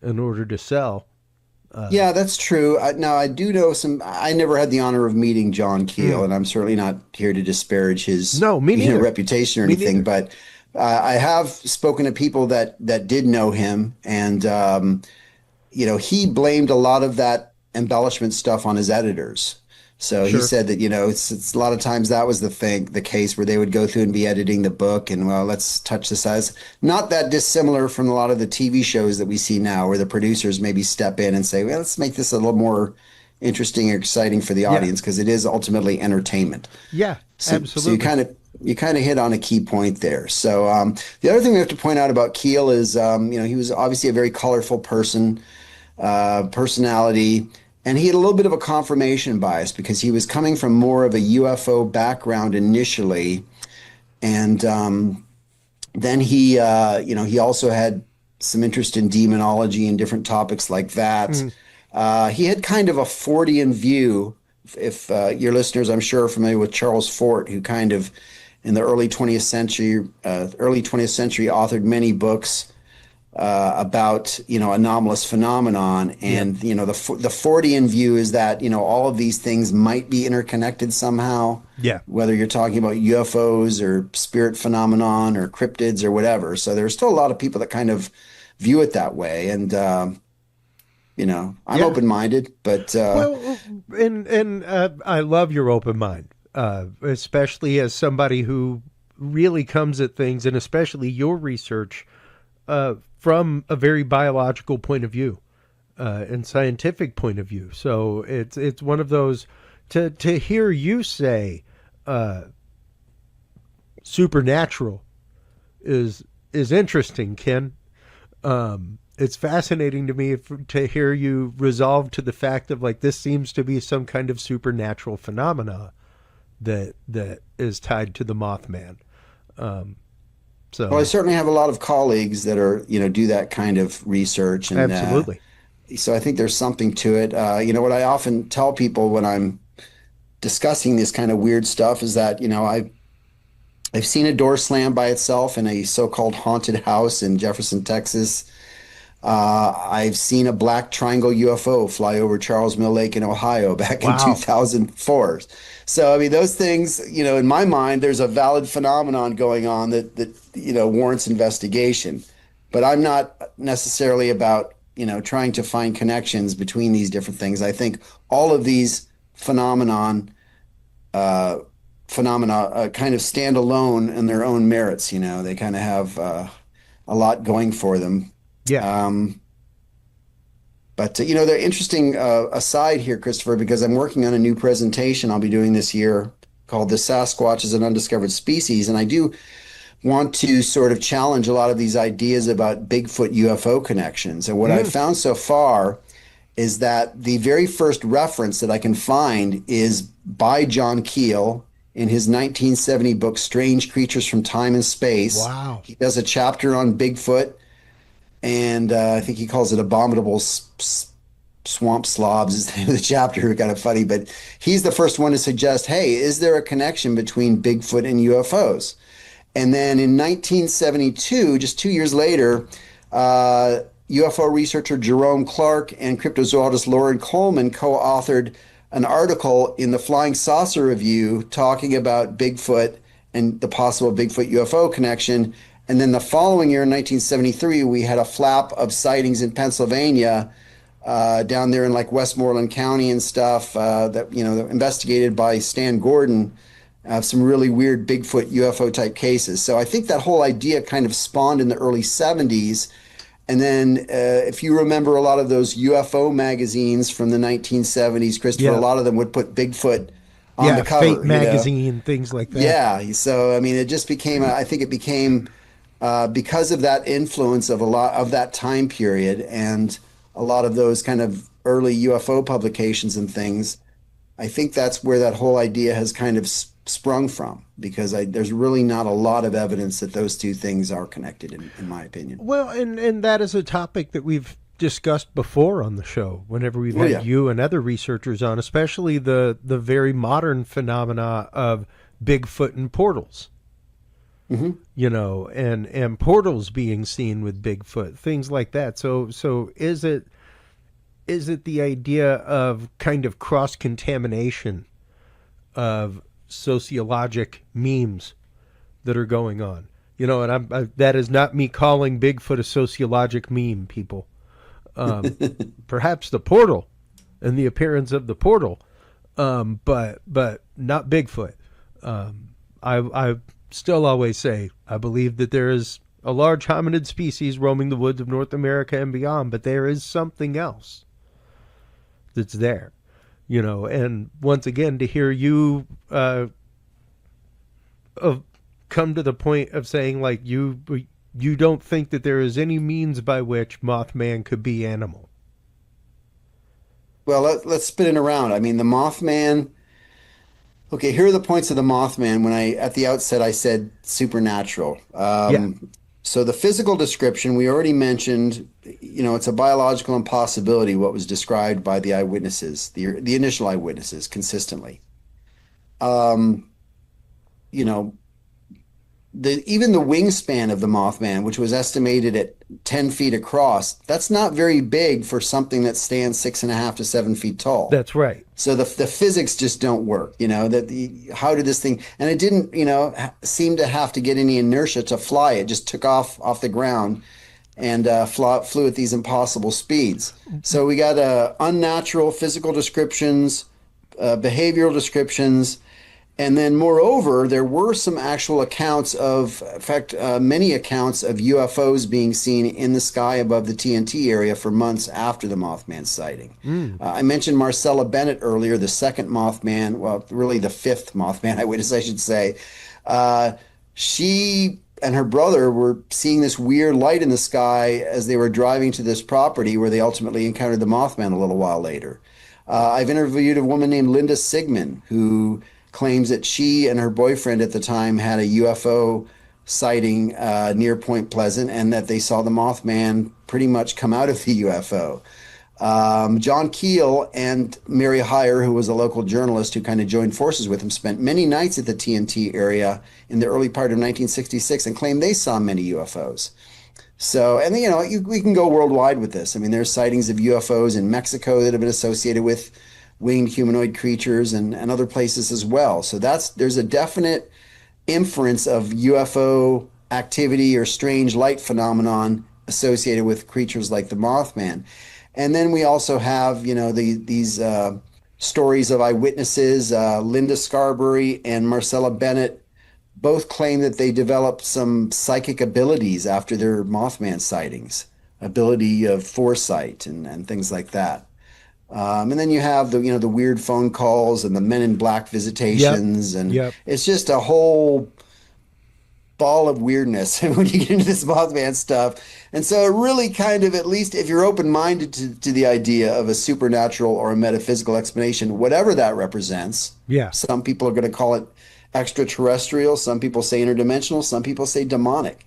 in order to sell. Yeah, that's true. Now, I do know I never had the honor of meeting John Keel, and I'm certainly not here to disparage his reputation or anything, but I have spoken to people that did know him, and, he blamed a lot of that embellishment stuff on his editors. So he said that, it's a lot of times that was the case where they would go through and be editing the book and, well, let's touch the size. Not that dissimilar from a lot of the TV shows that we see now where the producers maybe step in and say, well, let's make this a little more interesting or exciting for the audience because it is ultimately entertainment. Yeah, absolutely. So you kind of hit on a key point there. So the other thing we have to point out about Keel is, he was obviously a very colorful personality. And he had a little bit of a confirmation bias because he was coming from more of a UFO background initially. And then he also had some interest in demonology and different topics like that. He had kind of a Fordian view. If your listeners, I'm sure, are familiar with Charles Fort, who kind of in the early 20th century authored many books about anomalous phenomenon, and the Fordian view is that all of these things might be interconnected somehow. Yeah, whether you're talking about UFOs or spirit phenomenon or cryptids or whatever. So there's still a lot of people that kind of view it that way, and I'm open-minded, but I love your open mind, especially as somebody who really comes at things, and especially your research, from a very biological point of view, and scientific point of view. So it's one of those to hear you say supernatural is interesting, Ken. It's fascinating to me to hear you resolve to the fact of this seems to be some kind of supernatural phenomena that is tied to the Mothman. Well, I certainly have a lot of colleagues that are, do that kind of research. And, absolutely. So I think there's something to it. What I often tell people when I'm discussing this kind of weird stuff is that, I've seen a door slam by itself in a so-called haunted house in Jefferson, Texas. I've seen a black triangle UFO fly over Charles Mill Lake in Ohio back in 2004. So, I mean, those things, in my mind, there's a valid phenomenon going on that warrants investigation. But I'm not necessarily about, trying to find connections between these different things. I think all of these phenomena kind of stand alone in their own merits. They kind of have a lot going for them. Yeah. But they're interesting aside here, Christopher, because I'm working on a new presentation I'll be doing this year called The Sasquatch as an Undiscovered Species. And I do want to sort of challenge a lot of these ideas about Bigfoot UFO connections. And what I've found so far is that the very first reference that I can find is by John Keel in his 1970 book, Strange Creatures from Time and Space. Wow. He does a chapter on Bigfoot. And I think he calls it Abominable Swamp Slobs is the name of the chapter. Kind of funny, but he's the first one to suggest, hey, is there a connection between Bigfoot and UFOs? And then in 1972, just 2 years later, UFO researcher Jerome Clark and cryptozoologist Lauren Coleman co-authored an article in the Flying Saucer Review talking about Bigfoot and the possible Bigfoot UFO connection. And then the following year, in 1973, we had a flap of sightings in Pennsylvania, down there in like Westmoreland County and stuff, that, investigated by Stan Gordon, some really weird Bigfoot UFO type cases. So I think that whole idea kind of spawned in the early 70s. And then if you remember a lot of those UFO magazines from the 1970s, Christopher, a lot of them would put Bigfoot on the cover. Fate magazine, things like that. Yeah. So, I mean, it just became, I think it became, because of that influence of a lot of that time period and a lot of those kind of early UFO publications and things, I think that's where that whole idea has kind of sprung from, because there's really not a lot of evidence that those two things are connected, in my opinion. Well, and that is a topic that we've discussed before on the show whenever we've had you and other researchers on, especially the very modern phenomena of Bigfoot and portals. Mm-hmm. And portals being seen with Bigfoot, things like that. So is it the idea of kind of cross-contamination of sociologic memes that are going on? And that is not me calling Bigfoot a sociologic meme, people. Perhaps the portal and the appearance of the portal, but not Bigfoot. I still always say I believe that there is a large hominid species roaming the woods of North America and beyond, but there is something else that's there, and once again, to hear you come to the point of saying, like, you don't think that there is any means by which Mothman could be animal. Well, let's spin it around. I mean, the Mothman. Okay, here are the points of the Mothman. At the outset, I said supernatural. So the physical description, we already mentioned, it's a biological impossibility, what was described by the eyewitnesses, the initial eyewitnesses consistently. Even the wingspan of the Mothman, which was estimated at 10 feet across, that's not very big for something that stands 6.5 to 7 feet tall. That's right. So the physics just don't work, how did this thing, and it didn't, seem to have to get any inertia to fly. It just took off the ground and flew at these impossible speeds. So we got unnatural physical descriptions, behavioral descriptions. And then, moreover, there were some actual accounts many accounts of UFOs being seen in the sky above the TNT area for months after the Mothman sighting. I mentioned Marcella Bennett earlier, the second Mothman, well, really the fifth Mothman eyewitness, I should say. She and her brother were seeing this weird light in the sky as they were driving to this property where they ultimately encountered the Mothman a little while later. I've interviewed a woman named Linda Sigmund, who claims that she and her boyfriend at the time had a UFO sighting near Point Pleasant, and that they saw the Mothman pretty much come out of the UFO. John Keel and Mary Heyer, who was a local journalist who kind of joined forces with him, spent many nights at the TNT area in the early part of 1966 and claimed they saw many UFOs. So, and we can go worldwide with this. I mean, there's sightings of UFOs in Mexico that have been associated with winged humanoid creatures and other places as well. So there's a definite inference of UFO activity or strange light phenomenon associated with creatures like the Mothman. And then we also have, these stories of eyewitnesses. Linda Scarberry and Marcella Bennett both claim that they developed some psychic abilities after their Mothman sightings, ability of foresight and things like that. And then you have the weird phone calls and the Men in Black visitations, It's just a whole ball of weirdness when you get into this Mothman stuff. And so it really kind of, at least if you're open-minded to the idea of a supernatural or a metaphysical explanation, whatever that represents. Some people are going to call it extraterrestrial. Some people say interdimensional. Some people say demonic.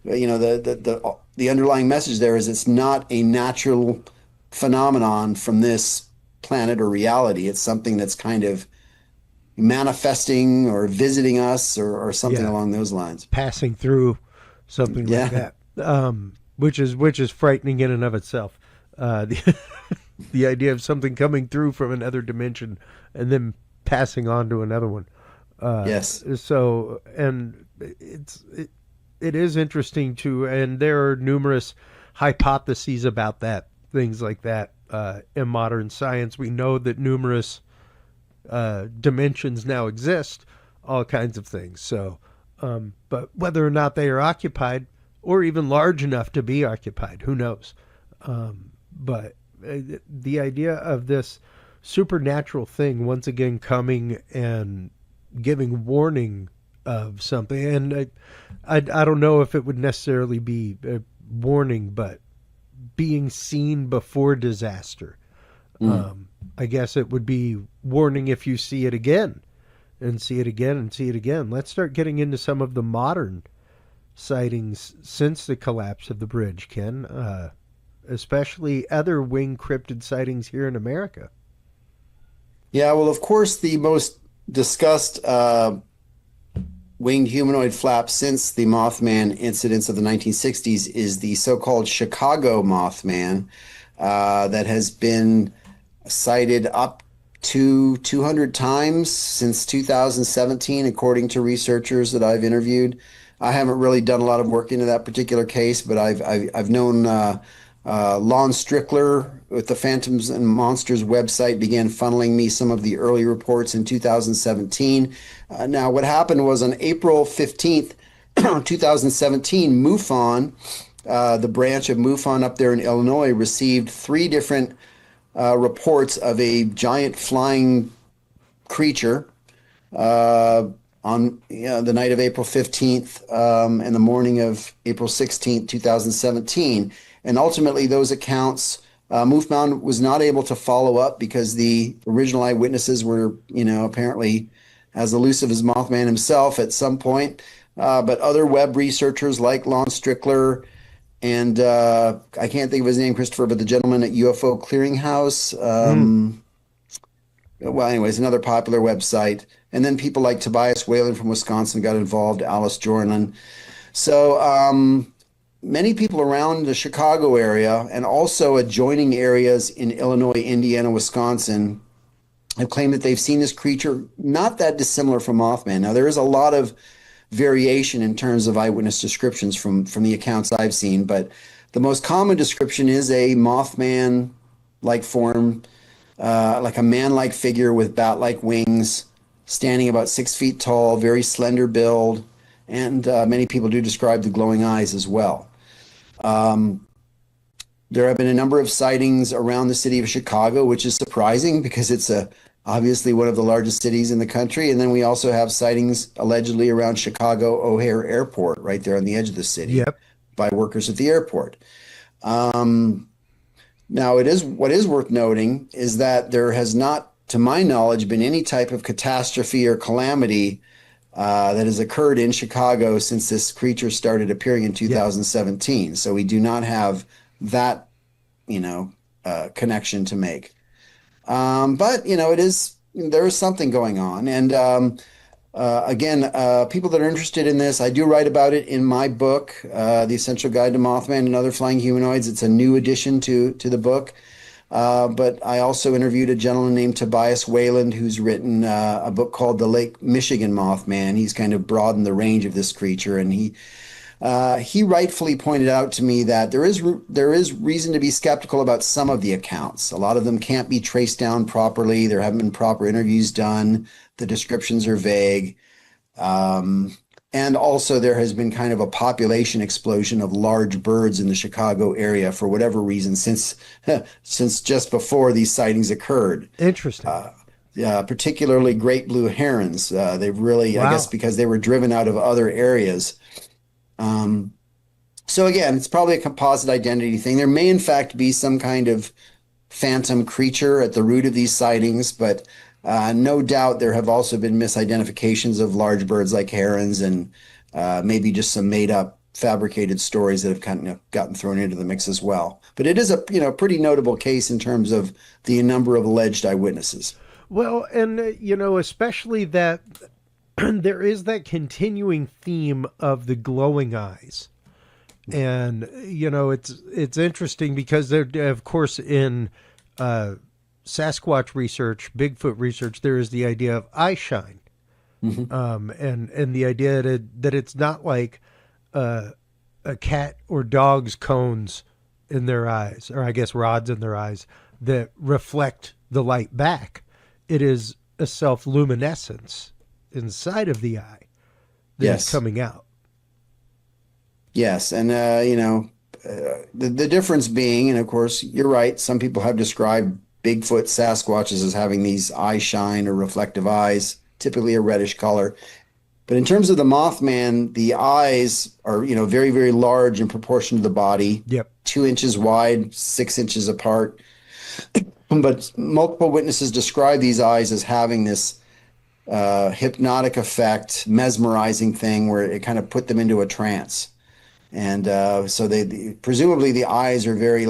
The underlying message there is it's not a natural phenomenon from this planet or reality. It's something that's kind of manifesting or visiting us or something along those lines. Passing through something like that, which is frightening in and of itself. The idea of something coming through from another dimension and then passing on to another one. Yes. So, and it is interesting to, and there are numerous hypotheses about that, things like that, in modern science. We know that numerous dimensions now exist, all kinds of things. So, but whether or not they are occupied or even large enough to be occupied, who knows? But the idea of this supernatural thing once again coming and giving warning of something, and I don't know if it would necessarily be a warning, but being seen before disaster. I guess it would be warning if you see it again and see it again and see it again. Let's start getting into some of the modern sightings since the collapse of the bridge, Ken, especially other winged cryptid sightings here in America. Yeah, well, of course, the most discussed winged humanoid flap since the Mothman incidents of the 1960s is the so-called Chicago Mothman that has been cited up to 200 times since 2017, according to researchers that I've interviewed. I haven't really done a lot of work into that particular case, but I've known Lon Strickler with the Phantoms and Monsters website began funneling me some of the early reports in 2017. Now, what happened was on April 15th, 2017, MUFON, the branch of MUFON up there in Illinois, received 3 different reports of a giant flying creature on the night of April 15th and the morning of April 16th, 2017. And ultimately, those accounts, MUFON was not able to follow up because the original eyewitnesses were, apparently as elusive as Mothman himself at some point. But other web researchers like Lon Strickler and I can't think of his name, Christopher, but the gentleman at UFO Clearinghouse. Well, anyways, another popular website. And then people like Tobias Whalen from Wisconsin got involved, Alice Jordan. So many people around the Chicago area and also adjoining areas in Illinois, Indiana, Wisconsin have claimed that they've seen this creature not that dissimilar from Mothman. Now, there is a lot of variation in terms of eyewitness descriptions from the accounts I've seen, but the most common description is a Mothman-like form, like a man-like figure with bat-like wings, standing about 6 feet tall, very slender build, and many people do describe the glowing eyes as well. There have been a number of sightings around the city of Chicago, which is surprising because it's obviously one of the largest cities in the country. And then we also have sightings allegedly around Chicago O'Hare Airport, right there on the edge of the city, by workers at the airport. Now, what is worth noting is that there has not, to my knowledge, been any type of catastrophe or calamity that has occurred in Chicago since this creature started appearing in 2017. So we do not have that, connection to make. But there is something going on. And again, people that are interested in this, I do write about it in my book, The Essential Guide to Mothman and Other Flying Humanoids. It's a new addition to the book. But I also interviewed a gentleman named Tobias Whalen, who's written a book called The Lake Michigan Mothman. He's kind of broadened the range of this creature, and he rightfully pointed out to me that there is reason to be skeptical about some of the accounts. A lot of them can't be traced down properly. There haven't been proper interviews done. The descriptions are vague. And also there has been kind of a population explosion of large birds in the Chicago area for whatever reason since just before these sightings occurred. Interesting. Particularly great blue herons. They've really, I guess, because they were driven out of other areas. So again, it's probably a composite identity thing. There may in fact be some kind of phantom creature at the root of these sightings, but no doubt there have also been misidentifications of large birds like herons and maybe just some made up fabricated stories that have kind of gotten thrown into the mix as well. But it is a pretty notable case in terms of the number of alleged eyewitnesses. Well, and especially that there is that continuing theme of the glowing eyes. And, it's interesting because there, of course, in Sasquatch research, Bigfoot research, there is the idea of eye shine. And the idea that it's not like a cat or dog's cones in their eyes, or I guess rods in their eyes that reflect the light back. It is a self-luminescence inside of the eye that is coming out. Yes, and the difference being, and of course you're right, some people have described Bigfoot Sasquatches as having these eye shine or reflective eyes, typically a reddish color. But in terms of the Mothman, the eyes are, very, very large in proportion to the body. Yep. 2 inches wide, 6 inches apart. But multiple witnesses describe these eyes as having this hypnotic effect, mesmerizing thing where it kind of put them into a trance. And so presumably the eyes are very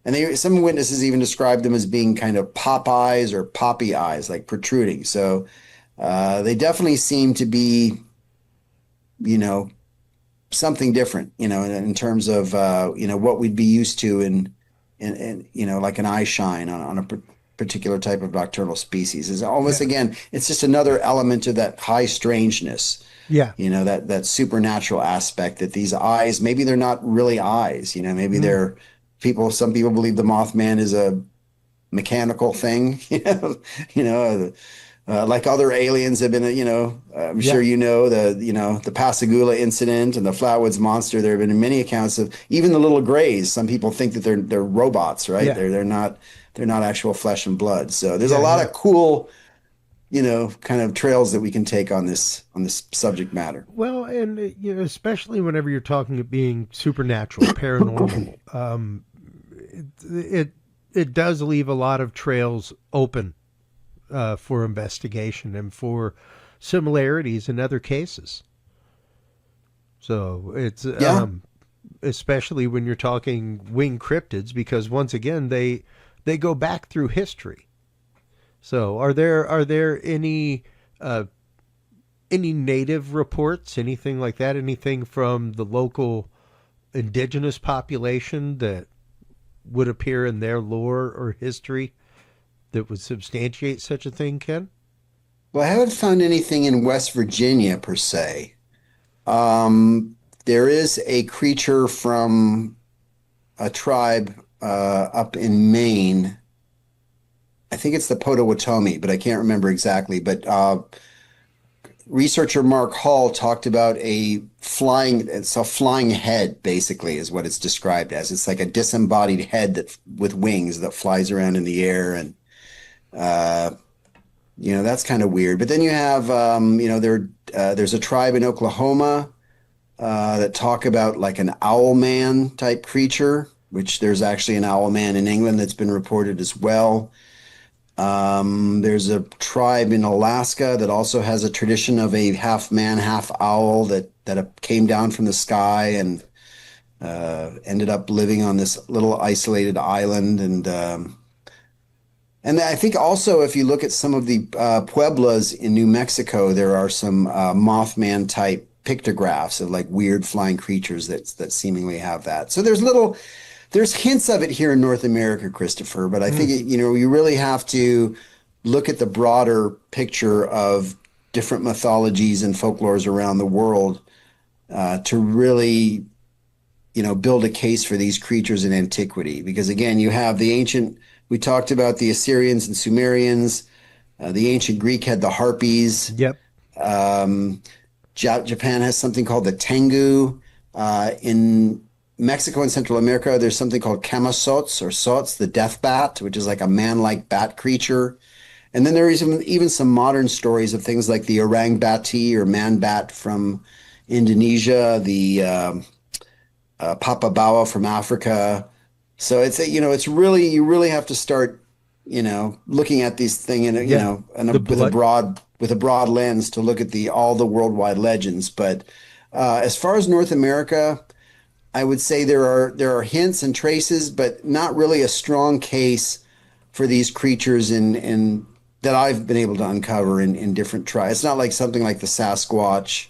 and some witnesses even describe them as being kind of pop eyes or poppy eyes, like protruding. So they definitely seem to be, something different, in terms of, what we'd be used to in like an eye shine on a particular type of nocturnal species. Is almost, again, it's just another element of that high strangeness. Yeah. That supernatural aspect that these eyes, maybe they're not really eyes, maybe they're some people believe the Mothman is a mechanical thing, like other aliens have been, I'm sure the Pascagoula incident and the Flatwoods Monster. There have been many accounts of even the little grays. Some people think that they're robots, right? Yeah. They're not actual flesh and blood. So there's a lot of cool, kind of trails that we can take on this subject matter. Well, and especially whenever you're talking of being supernatural, paranormal, it does leave a lot of trails open for investigation and for similarities in other cases. So it's especially when you're talking winged cryptids, because once again they go back through history. So are there any native reports, anything like that, anything from the local indigenous population that would appear in their lore or history that would substantiate such a thing, Ken? Well, I haven't found anything in West Virginia per se. There is a creature from a tribe up in Maine. I think it's the Potawatomi, but I can't remember exactly. But researcher Mark Hall talked about it's a flying head, basically, is what it's described as. It's like a disembodied head with wings that flies around in the air, and that's kind of weird. But then you have there's a tribe in Oklahoma that talk about like an owl man type creature, which there's actually an owl man in England that's been reported as well. There's a tribe in Alaska that also has a tradition of a half man, half owl that came down from the sky and ended up living on this little isolated island. And I think also, if you look at some of the pueblos in New Mexico, there are some Mothman type pictographs of like weird flying creatures that seemingly have that. So there's hints of it here in North America, Christopher, but I think, you really have to look at the broader picture of different mythologies and folklores around the world to really, build a case for these creatures in antiquity. Because again, you have we talked about the Assyrians and Sumerians, the ancient Greek had the harpies. Yep. Japan has something called the tengu. In Mexico and Central America, there's something called camasots or sots, the death bat, which is like a man-like bat creature. And then there is even some modern stories of things like the orang bati or man bat from Indonesia, the papabawa from Africa. So it's really, you really have to start, looking at these things with a broad lens to look at all the worldwide legends. But as far as North America, I would say there are hints and traces, but not really a strong case for these creatures in that I've been able to uncover in different tribes. It's not like something like the Sasquatch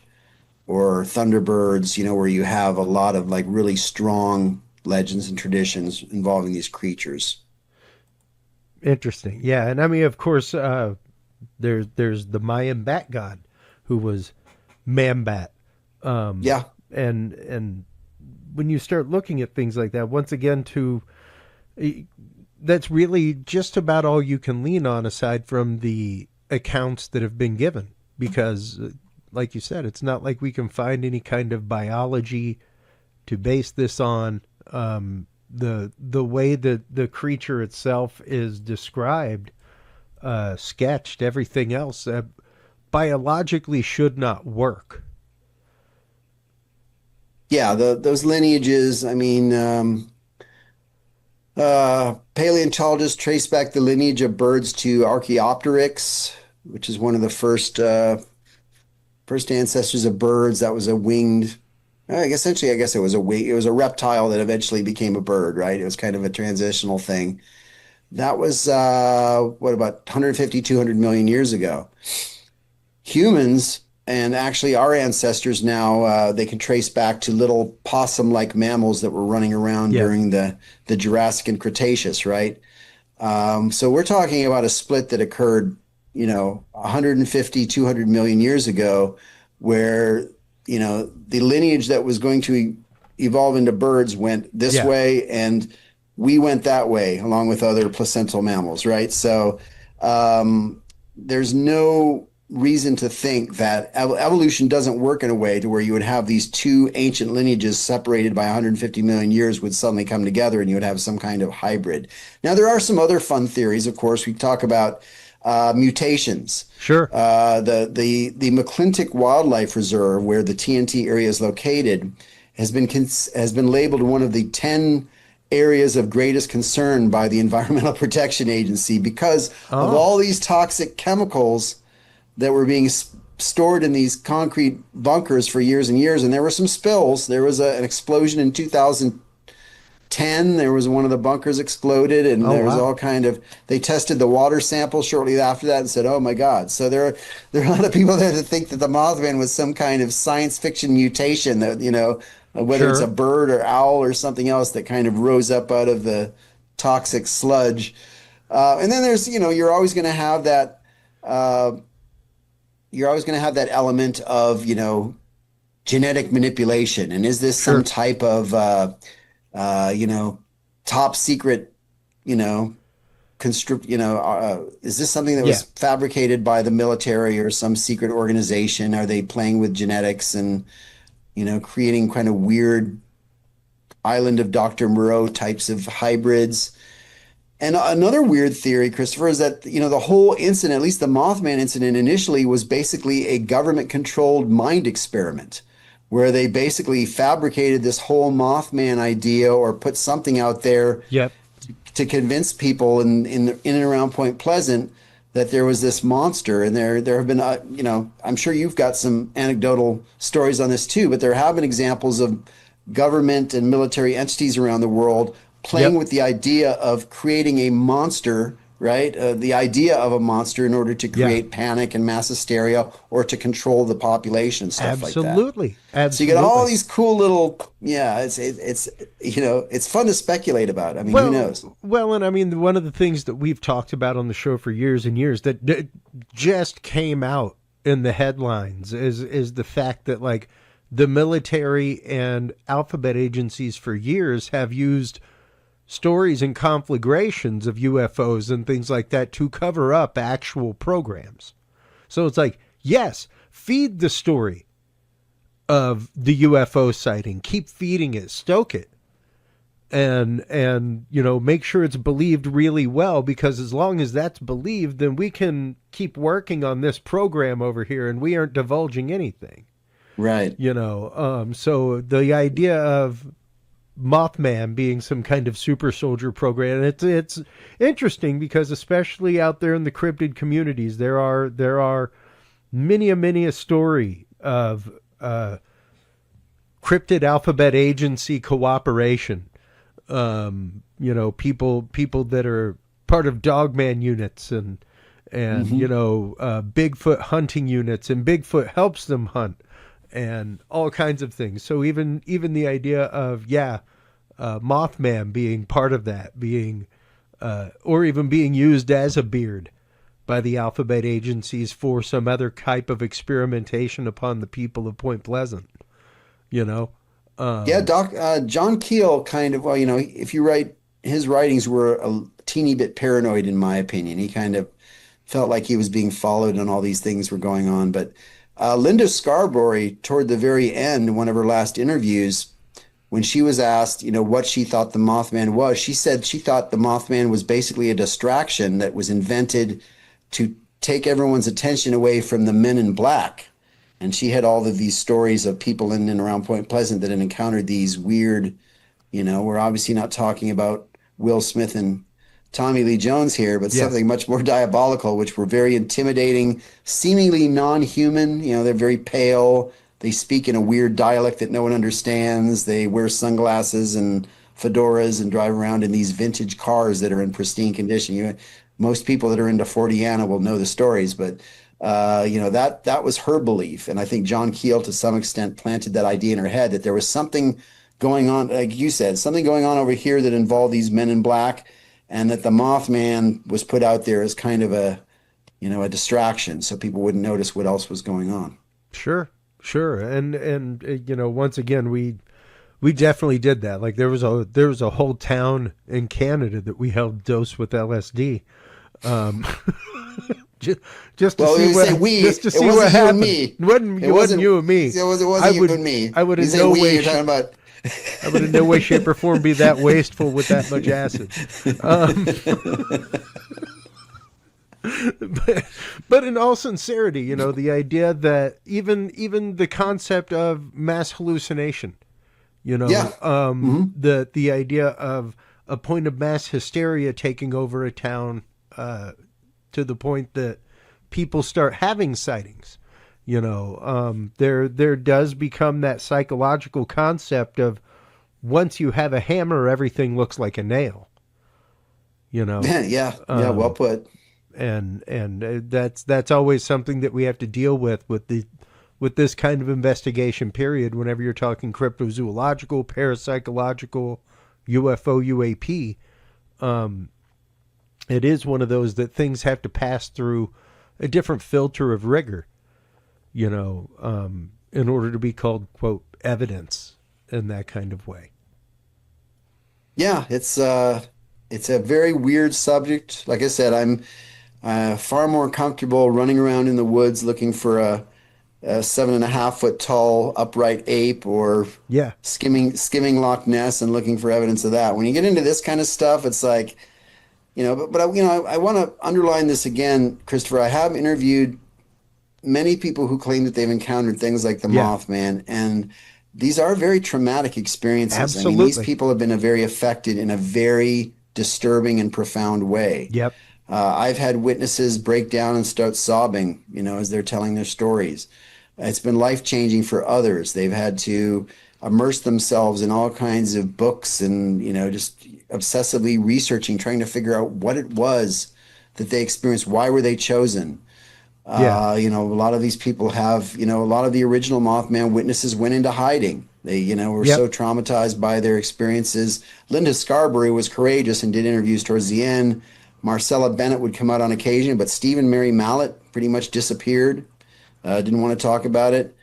or Thunderbirds, where you have a lot of like really strong legends and traditions involving these creatures. Interesting. Yeah. And I mean, of course, there's the Mayan bat god who was Mambat. Yeah. And when you start looking at things like that, once again, that's really just about all you can lean on aside from the accounts that have been given. Because, like you said, it's not like we can find any kind of biology to base this on. The way that the creature itself is described, sketched, everything else, biologically should not work. Yeah, those lineages, I mean, paleontologists trace back the lineage of birds to Archaeopteryx, which is one of the first ancestors of birds. That was a winged, I guess it was a reptile that eventually became a bird, right? It was kind of a transitional thing. That was, what, about 150, 200 million years ago. Humans, and actually our ancestors now, they can trace back to little possum-like mammals that were running around during the Jurassic and Cretaceous, right? So we're talking about a split that occurred, 150, 200 million years ago, where, the lineage that was going to evolve into birds went this way, and we went that way, along with other placental mammals, right? So there's no reason to think that evolution doesn't work in a way to where you would have these two ancient lineages separated by 150 million years would suddenly come together and you would have some kind of hybrid. Now, there are some other fun theories. Of course, we talk about mutations. Sure. The McClintock Wildlife Reserve, where the TNT area is located, has been labeled one of the 10 areas of greatest concern by the Environmental Protection Agency because of all these toxic chemicals that were being stored in these concrete bunkers for years and years. And there were some spills. There was an explosion in 2010. There was one of the bunkers exploded, and there was all kind of, they tested the water sample shortly after that and said, oh my God. So there are a lot of people there that think that the Mothman was some kind of science fiction mutation that, whether it's a bird or owl or something else that kind of rose up out of the toxic sludge. And then there's, you're always going to have that, element of, genetic manipulation. And is this some type of, top secret, is this something that was fabricated by the military or some secret organization? Are they playing with genetics and, creating kind of weird Island of Dr. Moreau types of hybrids? And another weird theory, Christopher, is that, the whole incident, at least the Mothman incident initially, was basically a government-controlled mind experiment where they basically fabricated this whole Mothman idea or put something out there to convince people in and around Point Pleasant that there was this monster. And there have been, I'm sure you've got some anecdotal stories on this too, but there have been examples of government and military entities around the world playing with the idea of creating a monster, right? The idea of a monster in order to create panic and mass hysteria or to control the population, stuff like that. Absolutely. So you get all these cool little, it's fun to speculate about. I mean, who knows? Well, and I mean, one of the things that we've talked about on the show for years and years that just came out in the headlines is the fact that, like, the military and alphabet agencies for years have used stories and conflagrations of UFOs and things like that to cover up actual programs. So it's like, yes, feed the story of the UFO sighting, keep feeding it, stoke it, and make sure it's believed really well, because as long as that's believed, then we can keep working on this program over here and we aren't divulging anything. Right. So the idea of Mothman being some kind of super soldier program, it's interesting because especially out there in the cryptid communities, there are many a story of cryptid alphabet agency cooperation. People that are part of dogman units and Bigfoot hunting units, and Bigfoot helps them hunt and all kinds of things. So even the idea of Mothman being part of that, being or even being used as a beard by the alphabet agencies for some other type of experimentation upon the people of Point Pleasant. You know, Yeah, John Keel kind of, well, if you write, his writings were a teeny bit paranoid, in my opinion. He kind of felt like he was being followed and all these things were going on. But Linda Scarborough, toward the very end, one of her last interviews, when she was asked, what she thought the Mothman was, she said she thought the Mothman was basically a distraction that was invented to take everyone's attention away from the men in black. And she had all of these stories of people in and around Point Pleasant that had encountered these weird, we're obviously not talking about Will Smith and Tommy Lee Jones here, but something much more diabolical, which were very intimidating, seemingly non-human. They're very pale. They speak in a weird dialect that no one understands. They wear sunglasses and fedoras and drive around in these vintage cars that are in pristine condition. Most people that are into Fordiana will know the stories, but that was her belief. And I think John Keel, to some extent, planted that idea in her head that there was something going on, like you said, something going on over here that involved these men in black, and that the Mothman was put out there as kind of a distraction so people wouldn't notice what else was going on. Sure. And once again, we definitely did that. Like there was a whole town in Canada that we helped dose with LSD. Just to see what happened. It wasn't you and me. It wasn't you and me. I would in no way. You're talking about. I would in no way, shape, or form be that wasteful with that much acid. But in all sincerity, the idea that even the concept of mass hallucination, the idea of a point of mass hysteria taking over a town to the point that people start having sightings. There does become that psychological concept of once you have a hammer, everything looks like a nail. Yeah, well put. And that's always something that we have to deal with this kind of investigation period. Whenever you're talking cryptozoological, parapsychological, UFO, UAP, it is one of those that things have to pass through a different filter of rigor, in order to be called, quote, evidence in that kind of way. Yeah, it's a very weird subject. Like I said, I'm far more comfortable running around in the woods looking for a 7.5 foot tall upright ape, or skimming Loch Ness and looking for evidence of that. When you get into this kind of stuff, it's like, but I want to underline this again, Christopher. I have interviewed many people who claim that they've encountered things like the Mothman, and these are very traumatic experiences. Absolutely. I mean, these people have been very affected in a very disturbing and profound way. Yep. I've had witnesses break down and start sobbing, as they're telling their stories. It's been life-changing for others. They've had to immerse themselves in all kinds of books and, just obsessively researching, trying to figure out what it was that they experienced. Why were they chosen? A lot of these people have, a lot of the original Mothman witnesses went into hiding. They, were so traumatized by their experiences. Linda Scarborough was courageous and did interviews towards the end. Marcella Bennett would come out on occasion, but Stephen Mary Mallet pretty much disappeared. Didn't want to talk about it.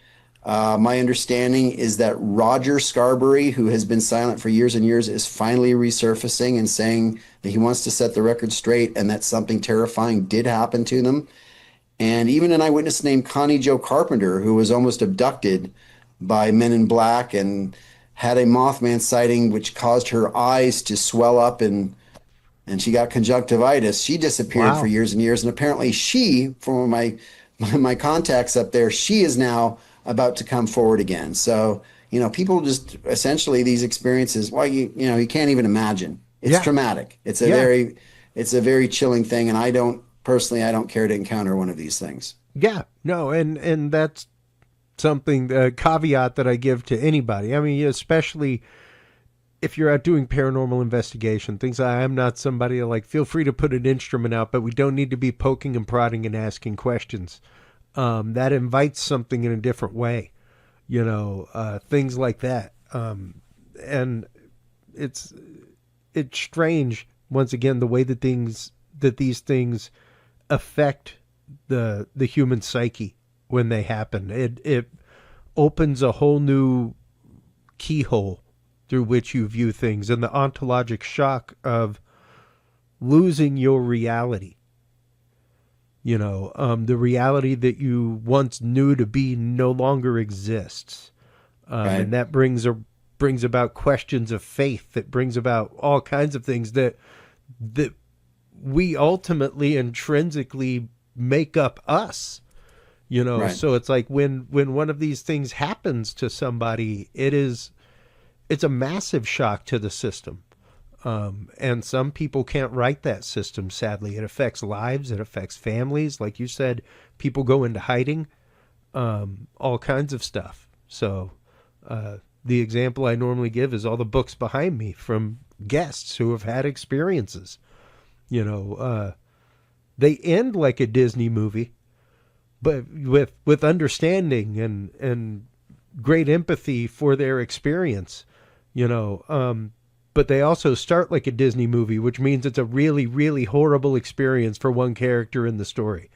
My understanding is that Roger Scarborough, who has been silent for years and years, is finally resurfacing and saying that he wants to set the record straight and that something terrifying did happen to them. And even an eyewitness named Connie Jo Carpenter, who was almost abducted by men in black and had a Mothman sighting which caused her eyes to swell up and she got conjunctivitis. She disappeared for years and years. And apparently she, from my contacts up there, she is now about to come forward again. So, people just essentially these experiences, you can't even imagine. It's traumatic. It's a very chilling thing. And I don't care to encounter one of these things. Yeah, no. And that's something, a caveat that I give to anybody. I mean, especially if you're out doing paranormal investigation, things I'm not somebody to feel free to put an instrument out, but we don't need to be poking and prodding and asking questions. That invites something in a different way, things like that. And it's strange, once again, the way that these things affect the human psyche when they happen. It opens a whole new keyhole through which you view things, and the ontologic shock of losing your reality. The reality that you once knew to be no longer exists. Right. And that brings about questions of faith. That brings about all kinds of things that we ultimately intrinsically make up us. Right. So it's like when one of these things happens to somebody, it's a massive shock to the system. And some people can't write that system, sadly. It affects lives. It affects families. Like you said, people go into hiding, all kinds of stuff. So the example I normally give is all the books behind me from guests who have had experiences. They end like a Disney movie, but with understanding and great empathy for their experience, but they also start like a Disney movie, which means it's a really, really horrible experience for one character in the story.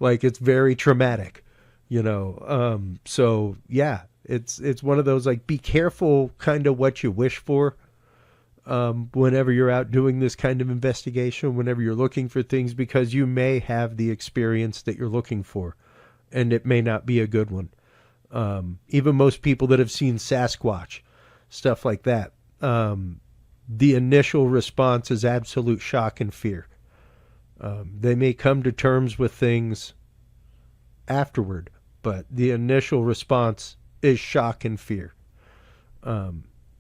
Like, it's very traumatic, so yeah, it's one of those, like, be careful kind of what you wish for. Whenever you're out doing this kind of investigation, whenever you're looking for things, because you may have the experience that you're looking for, and it may not be a good one. Even most people that have seen Sasquatch, stuff like that, the initial response is absolute shock and fear. They may come to terms with things afterward, but the initial response is shock and fear.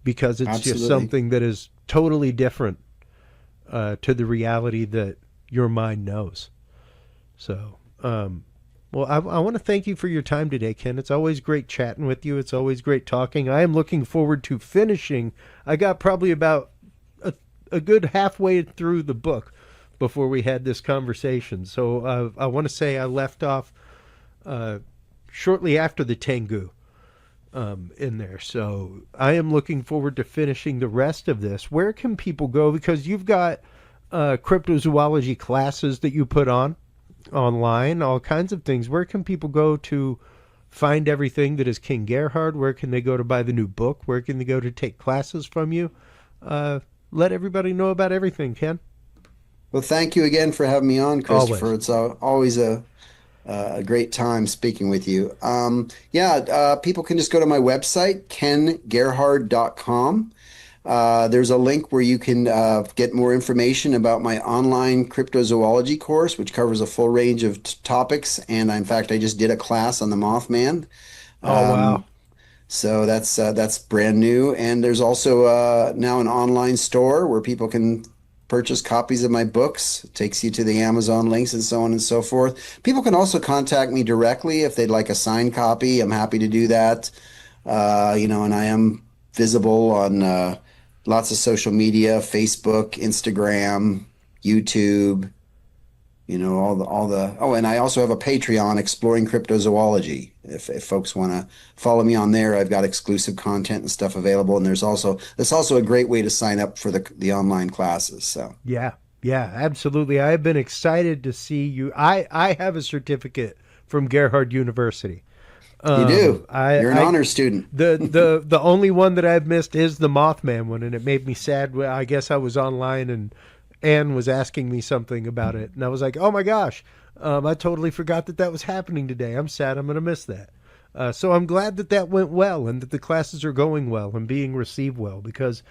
Because it's Absolutely. just something that is totally different to the reality that your mind knows. So, well, I want to thank you for your time today, Ken. It's always great chatting with you. It's always great talking. I am looking forward to finishing. I got probably about a good halfway through the book before we had this conversation. So I want to say I left off shortly after the Tengu. In there. So I am looking forward to finishing the rest of this. Where can people go? Because you've got cryptozoology classes that you put on online, all kinds of things. Where can people go to find everything that is Ken Gerhard? Where can they go to buy the new book? Where can they go to take classes from you? Let everybody know about everything, Ken. Well, thank you again for having me on, Christopher. Always. It's always a great time speaking with you. People can just go to my website, kengerhard.com. There's a link where you can get more information about my online cryptozoology course, which covers a full range of topics. And in fact, I just did a class on the Mothman. Oh, wow. So that's brand new. And there's also now an online store where people can purchase copies of my books. It takes you to the Amazon links and so on and so forth. People can also contact me directly if they'd like a signed copy. I'm happy to do that. And I am visible on lots of social media, Facebook, Instagram, YouTube, and I also have a Patreon, Exploring Cryptozoology. If folks want to follow me on there, I've got exclusive content and stuff available. And that's also a great way to sign up for the online classes. So Yeah, absolutely. I've been excited to see you. I have a certificate from Gerhard University. You do. You're an honor student. The only one that I've missed is the Mothman one, and it made me sad. I guess I was online and Anne was asking me something about it, and I was like, oh my gosh, I totally forgot that was happening today. I'm sad I'm going to miss that. So I'm glad that went well and that the classes are going well and being received well, because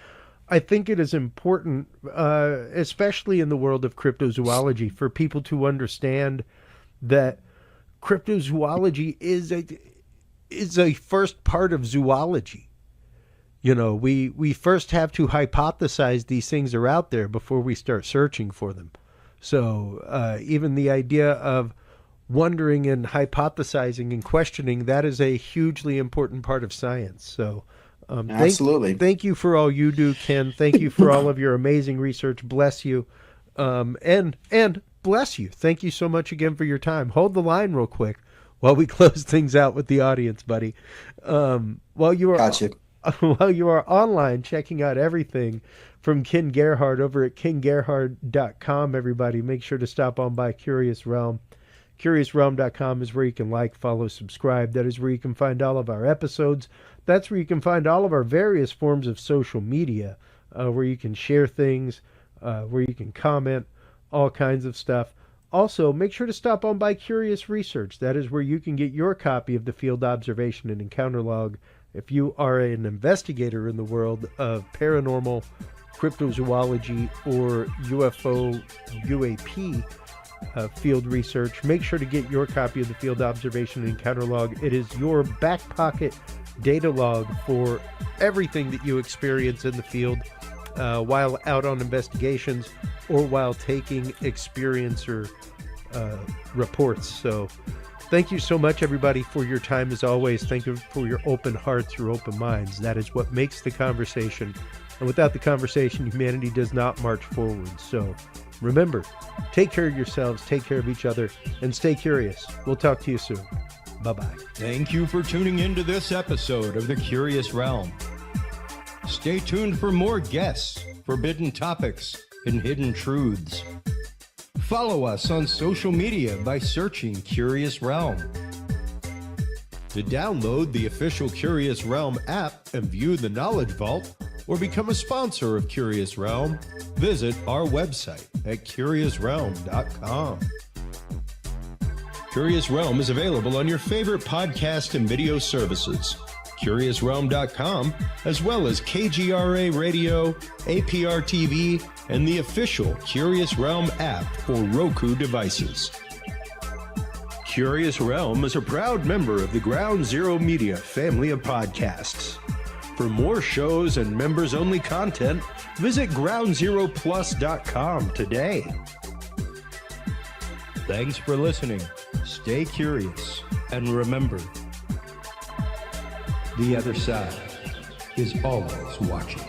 I think it is important, especially in the world of cryptozoology, for people to understand that cryptozoology is a first part of zoology. We first have to hypothesize these things are out there before we start searching for them. So even the idea of wondering and hypothesizing and questioning, that is a hugely important part of science. So absolutely. Thank you for all you do, Ken. Thank you for all of your amazing research. Bless you. And bless you. Thank you so much again for your time. Hold the line real quick while we close things out with the audience, buddy. While you are Gotcha. While you are online checking out everything from Ken Gerhard over at kengerhard.com, everybody. Make sure to stop on by Curious Realm. CuriousRealm.com is where you can like, follow, subscribe. That is where you can find all of our episodes. That's where you can find all of our various forms of social media, where you can share things, where you can comment, all kinds of stuff. Also, make sure to stop on by Curious Research. That is where you can get your copy of the Field Observation and Encounter Log if you are an investigator in the world of paranormal, cryptozoology, or UFO, UAP field research. Make sure to get your copy of the Field Observation and Encounter Log. It is your back pocket data log for everything that you experience in the field while out on investigations or while taking experiencer reports. So thank you so much, everybody, for your time as always. Thank you for your open hearts, your open minds. That is what makes the conversation. And without the conversation, humanity does not march forward. So remember, take care of yourselves, take care of each other, and stay curious. We'll talk to you soon. Bye-bye. Thank you for tuning into this episode of The Curious Realm. Stay tuned for more guests, forbidden topics, and hidden truths. Follow us on social media by searching Curious Realm. To download the official Curious Realm app and view the Knowledge Vault, or become a sponsor of Curious Realm, visit our website at curiousrealm.com. Curious Realm is available on your favorite podcast and video services, curiousrealm.com, as well as KGRA Radio, APR TV, and the official Curious Realm app for Roku devices. Curious Realm is a proud member of the Ground Zero Media family of podcasts. For more shows and members-only content, visit groundzeroplus.com today. Thanks for listening. Stay curious, and remember, the other side is always watching.